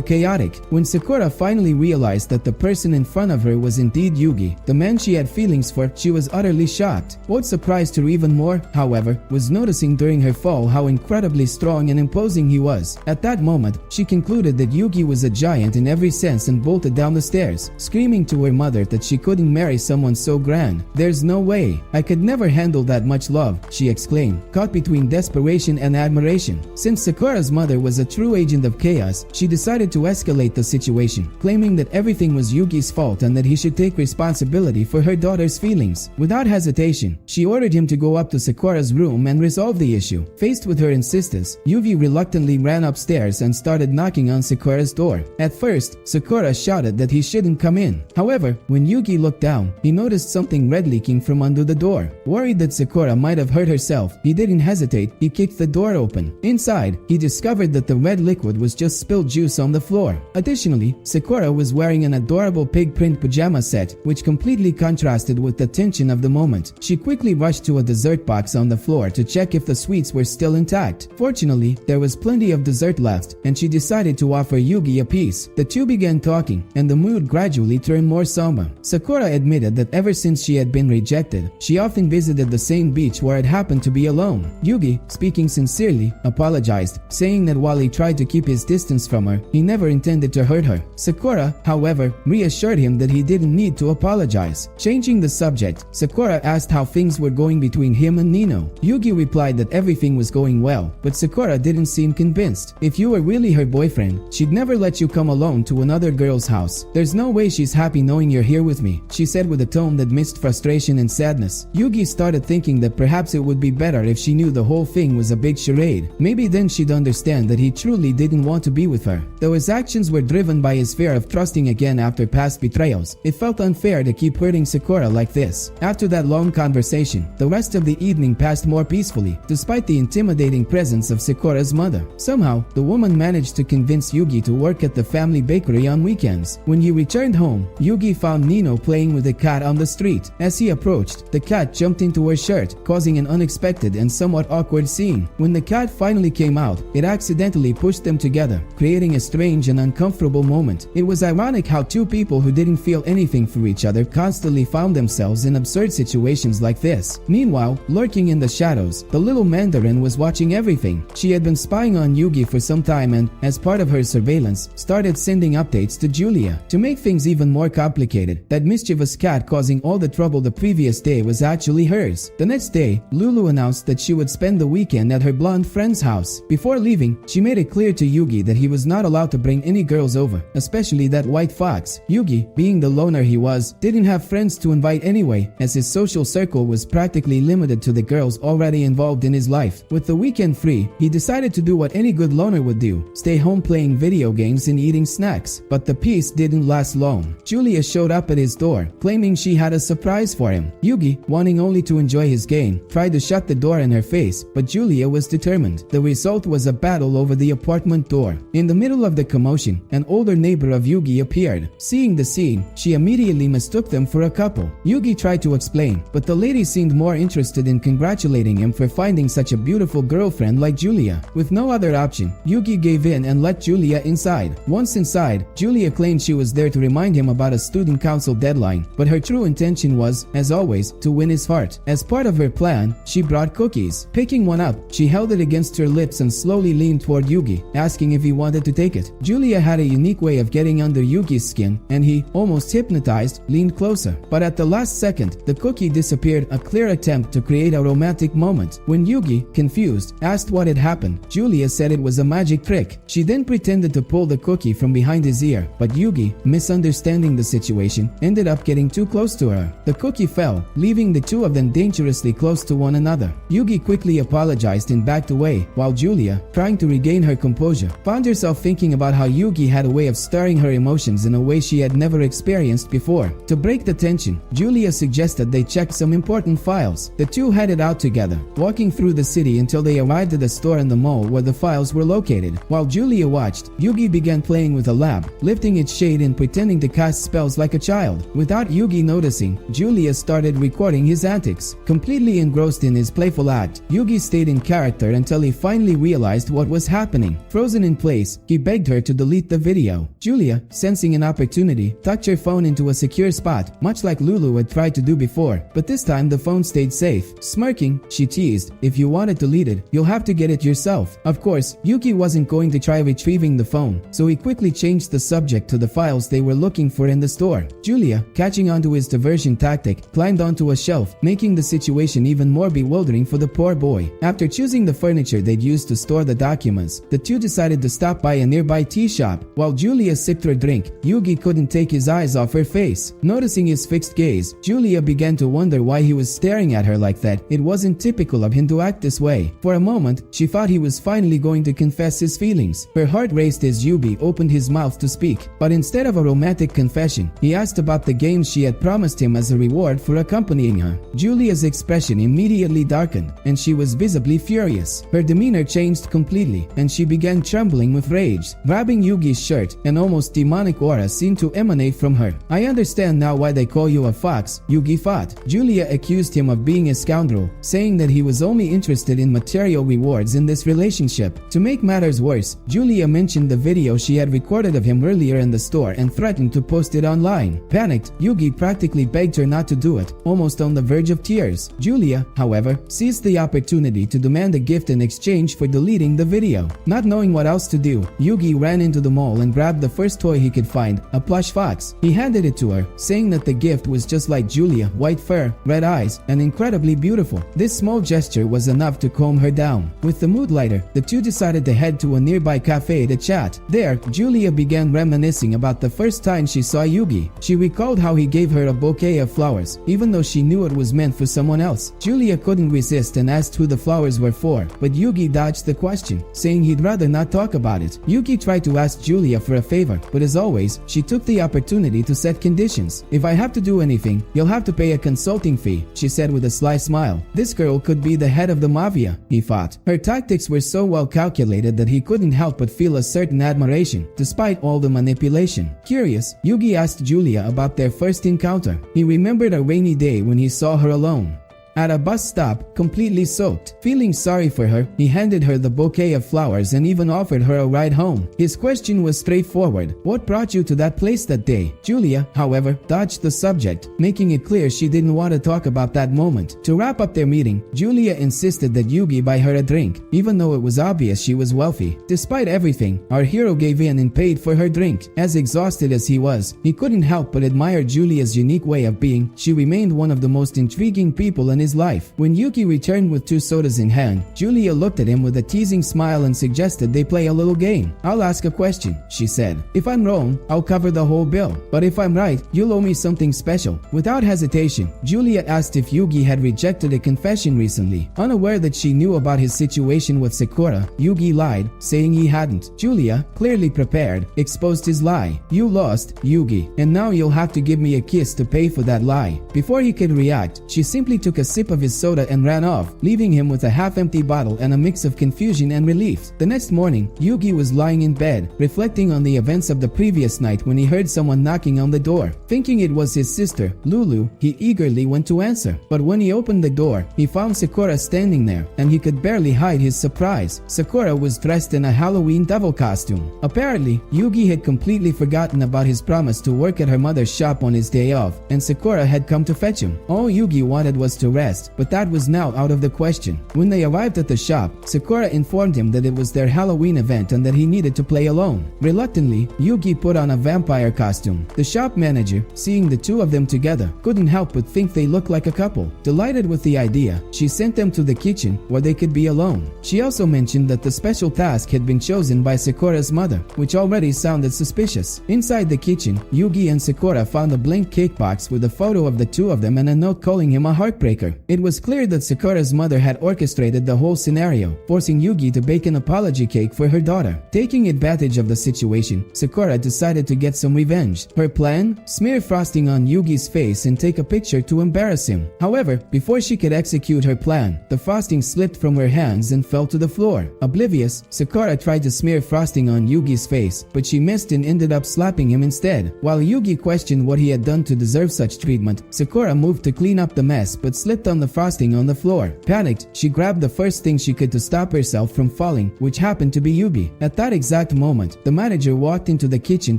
chaotic. When Sakura finally realized that the person in front of her was indeed Yugi, the man she had feelings for, she was utterly shocked. What surprised her even more, however, was noticing during her fall how incredibly strong and imposing he was. At that moment, she concluded that Yugi was a giant in every sense and bolted down the stairs, screaming to her mother that she couldn't marry someone so grand. "There's no way. I could never handle that much love," she exclaimed, caught between desperation and admiration. Since Sakura's mother was a true agent of chaos, she decided to escalate the situation, claiming that everything was Yugi's fault and that he should take responsibility for her daughter's feelings. Without hesitation, she ordered him to go up to Sakura's room and resolve the issue. Faced with her insistence, Yugi reluctantly ran upstairs and started knocking on Sakura's door. At first, Sakura shouted that he shouldn't come in. However, when Yugi looked down, he noticed something red leaking from under the door. Worried that Sakura might have hurt herself, he didn't hesitate. He kicked the door open. Inside, he discovered that the red liquid was just spilled juice on the floor. Additionally, Sakura was wearing an adorable pig print pajama set, which completely contrasted with the tension of the moment. She quickly rushed to a dessert box on the floor to check if the sweets were still intact. Fortunately, there was plenty of dessert left, and she decided to offer Yugi a piece. The two began talking, and the mood gradually turned more somber. Sakura admitted that ever since she had been rejected, she often visited the same beach where it happened to be alone. Yugi, speaking sincerely, apologized, saying that while he tried to keep his distance from her, he never intended to hurt her. Sakura, however, reassured him that he didn't need to apologize. Changing the subject, Sakura asked how things were going between him and Nino. Yugi replied that everything was going well, but Sakura didn't seem convinced. "If you were really her boyfriend, she'd never let you come alone to another girl's house. There's no way she's happy knowing you're here with me," she said with a tone that mixed frustration and sadness. Yugi started thinking that perhaps it would be better if she knew the whole thing was a big charade. Maybe then she'd understand that he truly didn't want to be with her. Though his actions were driven by his fear of trusting again after past betrayals, it felt unfair to keep hurting Sakura like this. After that long conversation, the rest of the evening passed more peacefully, despite the intimidating presence of Sakura's mother. Somehow, the woman managed to convince Yugi to work at the family bakery on weekends. When he returned home, Yugi found Nino playing with a cat on the street. As he approached, the cat jumped into her shirt, causing an unexpected and somewhat awkward scene. When the cat finally came out, it accidentally pushed them together, creating a strange and uncomfortable moment. It was ironic how two people who didn't feel anything for each other constantly found themselves in absurd situations like this. Meanwhile, lurking in the shadows, the little mandarin was watching everything. She had been spying on Yugi for some time and, as part of her surveillance, started sending updates to Julia. To make things even more complicated, that mischievous cat causing all the trouble the previous day was actually hers. The next day, Lulu announced that she would spend the weekend at her blonde friend's house. Before leaving, she made it clear to Yugi that he was not allowed to bring any girls over, especially that white fox. Yugi, being the loner he was, didn't have friends to invite anyway, as his social circle was practically limited to the girls already involved in his life. With the weekend free, he decided to do what any good loner would do, stay home playing video games and eating snacks. But the peace didn't last long. Julia showed up at his door, claiming she had a surprise for him. Yugi, wanting only to enjoy his game, tried to shut the door in her face, but Julia was determined. The result was a battle over the apartment door. In the middle of the commotion, an older neighbor of Yugi appeared. Seeing the scene, she immediately mistook them for a couple. Yugi tried to explain, but the lady seemed more interested in congratulating him for finding such a beautiful girlfriend like Julia. With no other option, Yugi gave in and let Julia inside. Once inside, Julia claimed she was there to remind him about a student council deadline, but her true intention was, as always, to win his heart. As part of her plan, she brought cookies. Picking one up, she held it against her lips and slowly leaned toward Yugi, asking if he wanted to take it. Julia had a unique way of getting under Yugi's skin, and he, almost hypnotized, leaned closer. But at the last second, the cookie disappeared, a clear attempt to create a romantic moment. When Yugi, confused, asked what had happened, Julia said it was a magic trick. She then pretended to pull the cookie from behind his ear, but Yugi, misunderstanding the situation, ended up getting too close to her. The cookie fell, leaving the two of them dangerously close to one another. Yugi quickly apologized and backed away, while Julia, trying to regain her composure, found herself thinking about how Yugi had a way of stirring her emotions in a way she had never experienced before. To break the tension, Julia suggested they check some important files. The two headed out together, walking through the city until they arrived at a store in the mall where the files were located. While Julia watched, Yugi began playing with a lamp, lifting its shade and pretending to cast spells like a child. Without Yugi noticing, Julia started recording his antics. Completely engrossed in his playful act, Yugi stayed in character until he finally realized what was happening. Frozen in place, he begged her to delete the video. Julia, sensing an opportunity, tucked her phone into a secure spot, much like Lulu had tried to do before, but this time the phone stayed safe. Smirking, she teased, "If you want to delete it, you'll have to get it yourself." Of course, Yugi wasn't going to try retrieving the phone, so he quickly changed the subject to the files they were looking for in the store. Julia, catching onto his diversion tactic, climbed onto a shelf, making the situation even more bewildering for the poor boy. After choosing the furniture they'd used to store the documents, the two decided to stop by a nearby tea shop. While Julia sipped her drink, Yugi couldn't take his eyes off her face. Noticing his fixed gaze, Julia began to wonder why he was staring at her like that. It wasn't typical of him to act this way. For a moment, she thought he was finally going to confess his feelings. Her heart raced as Yugi opened his mouth to speak, but instead of a romantic confession, he asked about the games she had promised him as a reward for accompanying her. Julia's expression immediately darkened, and she was visibly furious. Her demeanor changed completely, and she began trembling with rage. Grabbing Yugi's shirt, an almost demonic aura seemed to emanate from her. "I understand now why they call you a fox," Yugi thought. Julia accused him of being a scoundrel, saying that he was only interested in material rewards in this relationship. To make matters worse, Julia mentioned the video she had recorded of him earlier in the store and threatened to post it online. Panicked, Yugi practically begged her not to do it, almost on the verge of tears. Julia, however, seized the opportunity to demand a gift in exchange for deleting the video. Not knowing what else to do, Yugi ran into the mall and grabbed the first toy he could find, a plush fox. He handed it to her, saying that the gift was just like Julia, white fur, red eyes, and incredibly beautiful. This small gesture was enough to calm her down. With the mood lighter, the two decided to head to a nearby cafe to chat. There, Julia began reminiscing about the first time she saw Yugi. She recalled how he gave her a bouquet of flowers, even though she knew it was meant for someone else. Julia couldn't resist and asked who the flowers were for, but Yugi dodged the question, saying he'd rather not talk about it. Yugi tried to ask Julia for a favor, but as always, she took the opportunity to set conditions. "If I have to do anything, you'll have to pay a consulting fee," she said with a sly smile. This girl could be the head of the mafia, he thought. Her tactics were so well calculated that he couldn't help but feel a certain admiration, despite all the manipulation. Curious, Yugi asked Julia about their first encounter. He remembered a rainy day when he saw her alone at a bus stop, completely soaked. Feeling sorry for her, he handed her the bouquet of flowers and even offered her a ride home. His question was straightforward: "What brought you to that place that day?" Julia, however, dodged the subject, making it clear she didn't want to talk about that moment. To wrap up their meeting, Julia insisted that Yugi buy her a drink, even though it was obvious she was wealthy. Despite everything, our hero gave in and paid for her drink. As exhausted as he was, he couldn't help but admire Julia's unique way of being. She remained one of the most intriguing people in his life. When Yugi returned with 2 sodas in hand, Julia looked at him with a teasing smile and suggested they play a little game. "I'll ask a question," she said. "If I'm wrong, I'll cover the whole bill. But if I'm right, you'll owe me something special." Without hesitation, Julia asked if Yugi had rejected a confession recently. Unaware that she knew about his situation with Sakura, Yugi lied, saying he hadn't. Julia, clearly prepared, exposed his lie. "You lost, Yugi, and now you'll have to give me a kiss to pay for that lie." Before he could react, she simply took a sip of his soda and ran off, leaving him with a half-empty bottle and a mix of confusion and relief. The next morning, Yugi was lying in bed, reflecting on the events of the previous night when he heard someone knocking on the door. Thinking it was his sister, Lulu, he eagerly went to answer. But when he opened the door, he found Sakura standing there, and he could barely hide his surprise. Sakura was dressed in a Halloween devil costume. Apparently, Yugi had completely forgotten about his promise to work at her mother's shop on his day off, and Sakura had come to fetch him. All Yugi wanted was to rest rest, but that was now out of the question. When they arrived at the shop, Sakura informed him that it was their Halloween event and that he needed to play alone. Reluctantly, Yugi put on a vampire costume. The shop manager, seeing the two of them together, couldn't help but think they looked like a couple. Delighted with the idea, she sent them to the kitchen where they could be alone. She also mentioned that the special task had been chosen by Sakura's mother, which already sounded suspicious. Inside the kitchen, Yugi and Sakura found a blank cake box with a photo of the two of them and a note calling him a heartbreaker. It was clear that Sakura's mother had orchestrated the whole scenario, forcing Yugi to bake an apology cake for her daughter. Taking advantage of the situation, Sakura decided to get some revenge. Her plan? Smear frosting on Yugi's face and take a picture to embarrass him. However, before she could execute her plan, the frosting slipped from her hands and fell to the floor. Oblivious, Sakura tried to smear frosting on Yugi's face, but she missed and ended up slapping him instead. While Yugi questioned what he had done to deserve such treatment, Sakura moved to clean up the mess but slipped on the frosting on the floor. Panicked, she grabbed the first thing she could to stop herself from falling, which happened to be Yugi. At that exact moment, the manager walked into the kitchen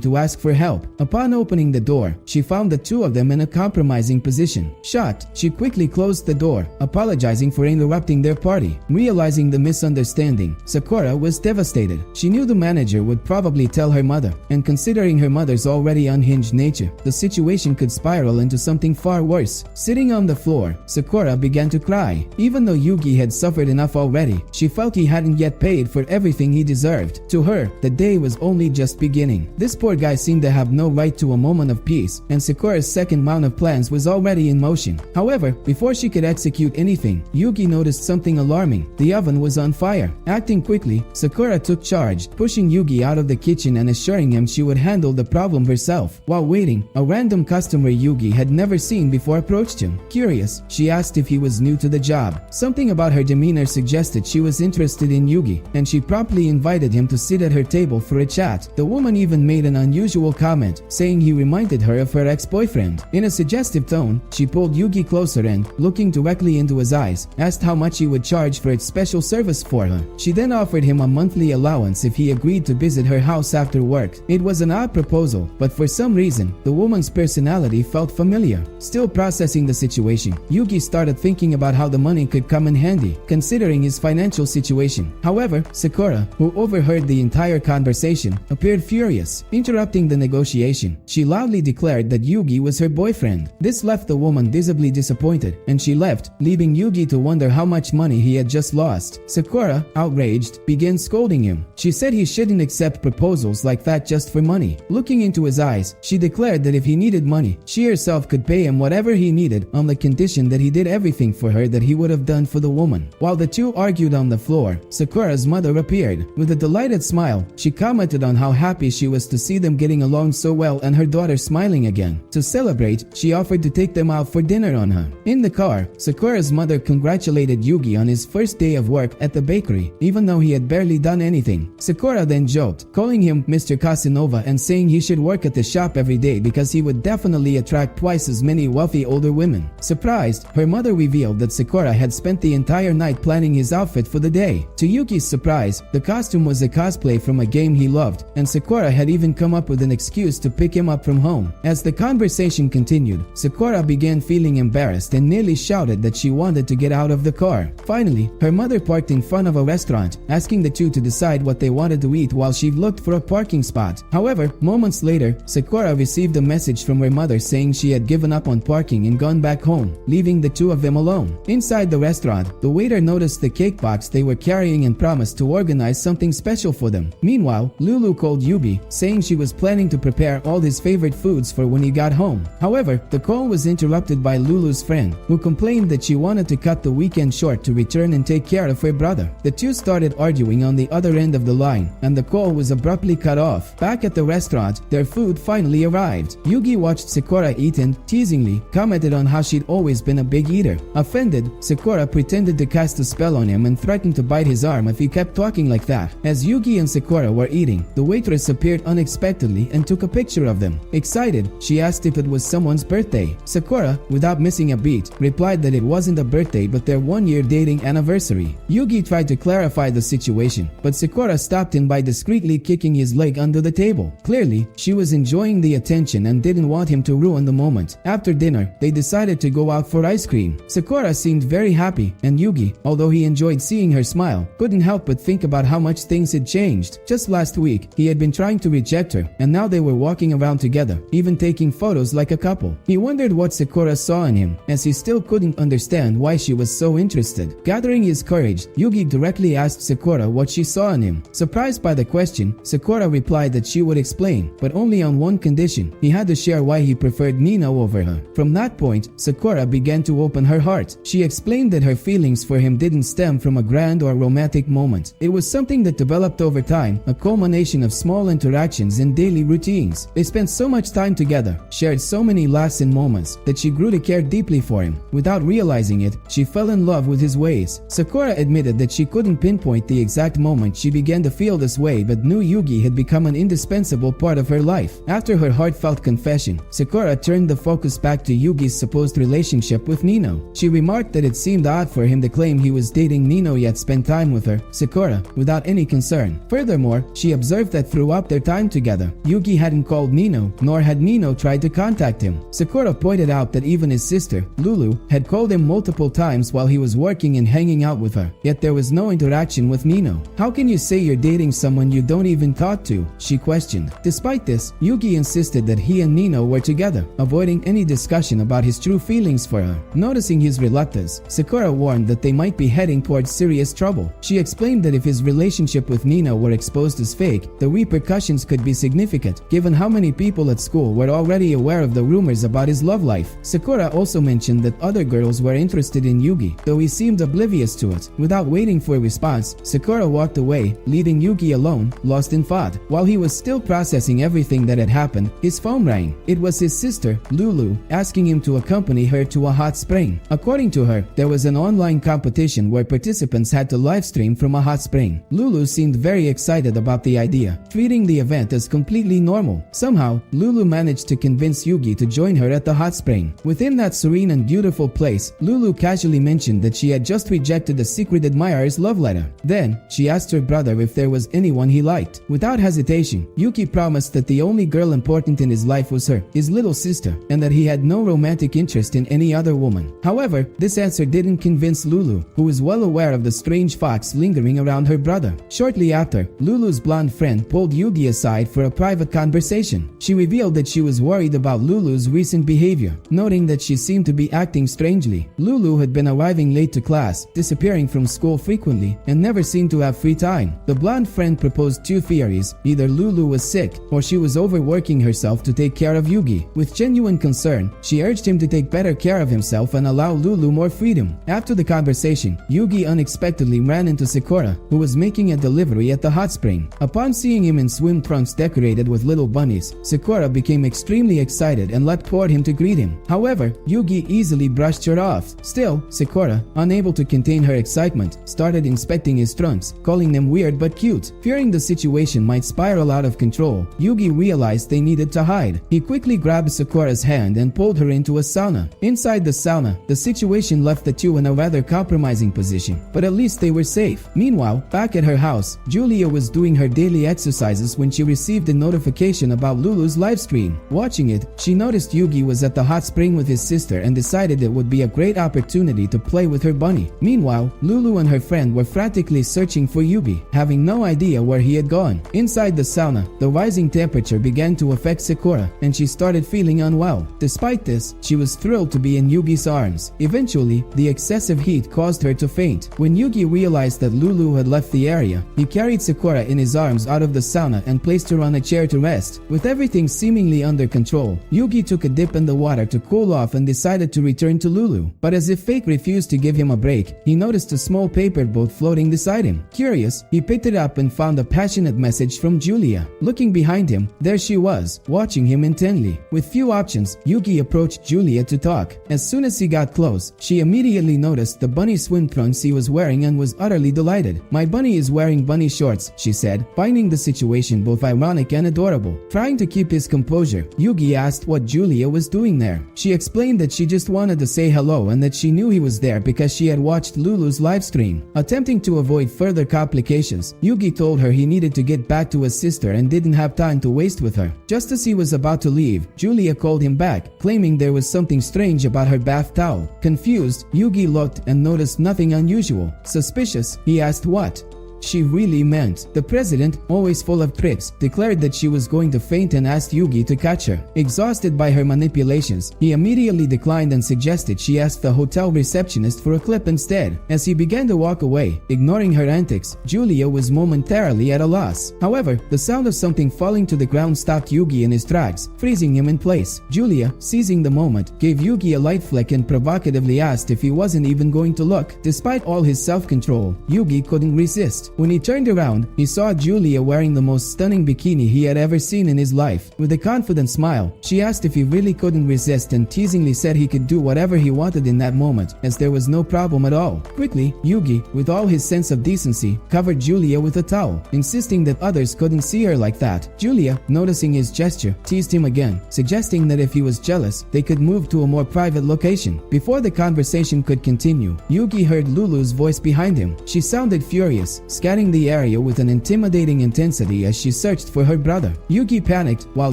to ask for help. Upon opening the door, she found the two of them in a compromising position. Shocked, she quickly closed the door, apologizing for interrupting their party. Realizing the misunderstanding, Sakura was devastated. She knew the manager would probably tell her mother, and considering her mother's already unhinged nature, the situation could spiral into something far worse. Sitting on the floor, Sakura began to cry. Even though Yugi had suffered enough already, she felt he hadn't yet paid for everything he deserved. To her, the day was only just beginning. This poor guy seemed to have no right to a moment of peace, and Sakura's second round of plans was already in motion. However, before she could execute anything, Yugi noticed something alarming. The oven was on fire. Acting quickly, Sakura took charge, pushing Yugi out of the kitchen and assuring him she would handle the problem herself. While waiting, a random customer Yugi had never seen before approached him. Curious, she asked if he was new to the job. Something about her demeanor suggested she was interested in Yugi, and she promptly invited him to sit at her table for a chat. The woman even made an unusual comment, saying he reminded her of her ex-boyfriend. In a suggestive tone, she pulled Yugi closer and, looking directly into his eyes, asked how much he would charge for its special service for her. She then offered him a monthly allowance if he agreed to visit her house after work. It was an odd proposal, but for some reason, the woman's personality felt familiar. Still processing the situation, Yugi started thinking about how the money could come in handy, considering his financial situation. However, Sakura, who overheard the entire conversation, appeared furious. Interrupting the negotiation, she loudly declared that Yugi was her boyfriend. This left the woman visibly disappointed, and she left, leaving Yugi to wonder how much money he had just lost. Sakura, outraged, began scolding him. She said he shouldn't accept proposals like that just for money. Looking into his eyes, she declared that if he needed money, she herself could pay him whatever he needed on the condition that he did everything for her that he would have done for the woman. While the two argued on the floor, Sakura's mother appeared. With a delighted smile, she commented on how happy she was to see them getting along so well and her daughter smiling again. To celebrate, she offered to take them out for dinner on her. In the car, Sakura's mother congratulated Yugi on his first day of work at the bakery, even though he had barely done anything. Sakura then joked, calling him Mr. Casanova and saying he should work at the shop every day because he would definitely attract twice as many wealthy older women. Surprised, her mother revealed that Sakura had spent the entire night planning his outfit for the day. To Yuki's surprise, the costume was a cosplay from a game he loved, and Sakura had even come up with an excuse to pick him up from home. As the conversation continued, Sakura began feeling embarrassed and nearly shouted that she wanted to get out of the car. Finally, her mother parked in front of a restaurant, asking the two to decide what they wanted to eat while she looked for a parking spot. However, moments later, Sakura received a message from her mother saying she had given up on parking and gone back home, leaving the two of them alone. Inside the restaurant, the waiter noticed the cake box they were carrying and promised to organize something special for them. Meanwhile, Lulu called Yugi, saying she was planning to prepare all his favorite foods for when he got home. However, the call was interrupted by Lulu's friend, who complained that she wanted to cut the weekend short to return and take care of her brother. The two started arguing on the other end of the line, and the call was abruptly cut off. Back at the restaurant, their food finally arrived. Yugi watched Sakura eat and, teasingly, commented on how she'd always been a big eater. Offended, Sakura pretended to cast a spell on him and threatened to bite his arm if he kept talking like that. As Yugi and Sakura were eating, the waitress appeared unexpectedly and took a picture of them. Excited, she asked if it was someone's birthday. Sakura, without missing a beat, replied that it wasn't a birthday but their one-year dating anniversary. Yugi tried to clarify the situation, but Sakura stopped him by discreetly kicking his leg under the table. Clearly, she was enjoying the attention and didn't want him to ruin the moment. After dinner, they decided to go out for ice cream. cream. Sakura seemed very happy, and Yugi, although he enjoyed seeing her smile, couldn't help but think about how much things had changed. Just last week, he had been trying to reject her, and now they were walking around together, even taking photos like a couple. He wondered what Sakura saw in him, as he still couldn't understand why she was so interested. Gathering his courage, Yugi directly asked Sakura what she saw in him. Surprised by the question, Sakura replied that she would explain, but only on one condition. He had to share why he preferred Nino over her. From that point, Sakura began to open her heart. She explained that her feelings for him didn't stem from a grand or romantic moment. It was something that developed over time, a culmination of small interactions and daily routines. They spent so much time together, shared so many laughs and moments, that she grew to care deeply for him. Without realizing it, she fell in love with his ways. Sakura admitted that she couldn't pinpoint the exact moment she began to feel this way, but knew Yugi had become an indispensable part of her life. After her heartfelt confession, Sakura turned the focus back to Yugi's supposed relationship with Nino. She remarked that it seemed odd for him to claim he was dating Nino yet spend time with her, Sakura, without any concern. Furthermore, she observed that throughout their time together, Yugi hadn't called Nino, nor had Nino tried to contact him. Sakura pointed out that even his sister, Lulu, had called him multiple times while he was working and hanging out with her, yet there was no interaction with Nino. "How can you say you're dating someone you don't even talk to?" she questioned. Despite this, Yugi insisted that he and Nino were together, avoiding any discussion about his true feelings for her. Noticing his reluctance, Sakura warned that they might be heading towards serious trouble. She explained that if his relationship with Nino were exposed as fake, the repercussions could be significant, given how many people at school were already aware of the rumors about his love life. Sakura also mentioned that other girls were interested in Yugi, though he seemed oblivious to it. Without waiting for a response, Sakura walked away, leaving Yugi alone, lost in thought. While he was still processing everything that had happened, his phone rang. It was his sister, Lulu, asking him to accompany her to a hot spring. According to her, there was an online competition where participants had to live stream from a hot spring. Lulu seemed very excited about the idea, treating the event as completely normal. Somehow, Lulu managed to convince Yugi to join her at the hot spring. Within that serene and beautiful place, Lulu casually mentioned that she had just rejected a secret admirer's love letter. Then, she asked her brother if there was anyone he liked. Without hesitation, Yuki promised that the only girl important in his life was her, his little sister, and that he had no romantic interest in any other woman. However, this answer didn't convince Lulu, who was well aware of the strange fox lingering around her brother. Shortly after, Lulu's blonde friend pulled Yugi aside for a private conversation. She revealed that she was worried about Lulu's recent behavior, noting that she seemed to be acting strangely. Lulu had been arriving late to class, disappearing from school frequently, and never seemed to have free time. The blonde friend proposed two theories: either Lulu was sick, or she was overworking herself to take care of Yugi. With genuine concern, she urged him to take better care of himself and allow Lulu more freedom. After the conversation, Yugi unexpectedly ran into Sakura, who was making a delivery at the hot spring. Upon seeing him in swim trunks decorated with little bunnies, Sakura became extremely excited and leapt toward him to greet him. However, Yugi easily brushed her off. Still, Sakura, unable to contain her excitement, started inspecting his trunks, calling them weird but cute. Fearing the situation might spiral out of control, Yugi realized they needed to hide. He quickly grabbed Sakura's hand and pulled her into a sauna. Inside the sauna, the situation left the two in a rather compromising position, but at least they were safe. Meanwhile, back at her house, Julia was doing her daily exercises when she received a notification about Lulu's livestream. Watching it, she noticed Yugi was at the hot spring with his sister and decided it would be a great opportunity to play with her bunny. Meanwhile, Lulu and her friend were frantically searching for Yugi, having no idea where he had gone. Inside the sauna, the rising temperature began to affect Sakura, and she started feeling unwell. Despite this, she was thrilled to be in Yugi's arms. Eventually, the excessive heat caused her to faint. When Yugi realized that Lulu had left the area, he carried Sakura in his arms out of the sauna and placed her on a chair to rest. With everything seemingly under control, Yugi took a dip in the water to cool off and decided to return to Lulu. But as if fate refused to give him a break, he noticed a small paper boat floating beside him. Curious, he picked it up and found a passionate message from Julia. Looking behind him, there she was, watching him intently. With few options, Yugi approached Julia to talk. As soon as he got close, she immediately noticed the bunny swim trunks he was wearing and was utterly delighted. "My bunny is wearing bunny shorts," she said, finding the situation both ironic and adorable. Trying to keep his composure, Yugi asked what Julia was doing there. She explained that she just wanted to say hello and that she knew he was there because she had watched Lulu's livestream. Attempting to avoid further complications, Yugi told her he needed to get back to his sister and didn't have time to waste with her. Just as he was about to leave, Julia called him back, claiming there was something strange about her bath towel. Confused, Yugi looked and noticed nothing unusual. Suspicious, he asked what she really meant. The president, always full of tricks, declared that she was going to faint and asked Yugi to catch her. Exhausted by her manipulations, he immediately declined and suggested she ask the hotel receptionist for a clip instead. As he began to walk away, ignoring her antics, Julia was momentarily at a loss. However, the sound of something falling to the ground stopped Yugi in his tracks, freezing him in place. Julia, seizing the moment, gave Yugi a light flick and provocatively asked if he wasn't even going to look. Despite all his self-control, Yugi couldn't resist. When he turned around, he saw Julia wearing the most stunning bikini he had ever seen in his life. With a confident smile, she asked if he really couldn't resist and teasingly said he could do whatever he wanted in that moment, as there was no problem at all. Quickly, Yugi, with all his sense of decency, covered Julia with a towel, insisting that others couldn't see her like that. Julia, noticing his gesture, teased him again, suggesting that if he was jealous, they could move to a more private location. Before the conversation could continue, Yugi heard Lulu's voice behind him. She sounded furious, scanning the area with an intimidating intensity as she searched for her brother. Yugi panicked, while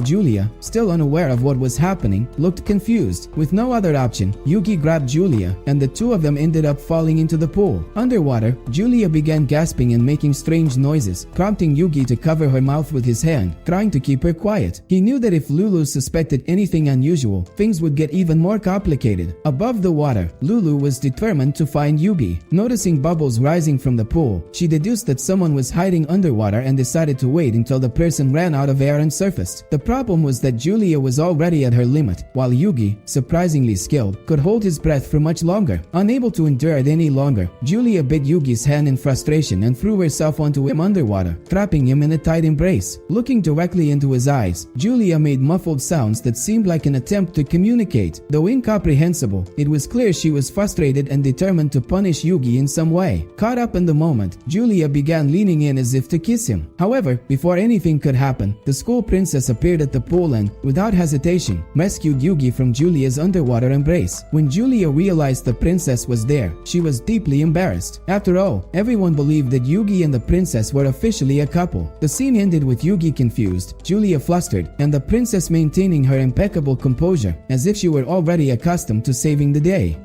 Julia, still unaware of what was happening, looked confused. With no other option, Yugi grabbed Julia, and the two of them ended up falling into the pool. Underwater, Julia began gasping and making strange noises, prompting Yugi to cover her mouth with his hand, trying to keep her quiet. He knew that if Lulu suspected anything unusual, things would get even more complicated. Above the water, Lulu was determined to find Yugi. Noticing bubbles rising from the pool, she deduced that someone was hiding underwater and decided to wait until the person ran out of air and surfaced. The problem was that Julia was already at her limit, while Yugi, surprisingly skilled, could hold his breath for much longer. Unable to endure it any longer, Julia bit Yugi's hand in frustration and threw herself onto him underwater, trapping him in a tight embrace. Looking directly into his eyes, Julia made muffled sounds that seemed like an attempt to communicate. Though incomprehensible, it was clear she was frustrated and determined to punish Yugi in some way. Caught up in the moment, Julia began leaning in as if to kiss him. However, before anything could happen, the school princess appeared at the pool and, without hesitation, rescued Yugi from Julia's underwater embrace. When Julia realized the princess was there, she was deeply embarrassed. After all, everyone believed that Yugi and the princess were officially a couple. The scene ended with Yugi confused, Julia flustered, and the princess maintaining her impeccable composure, as if she were already accustomed to saving the day.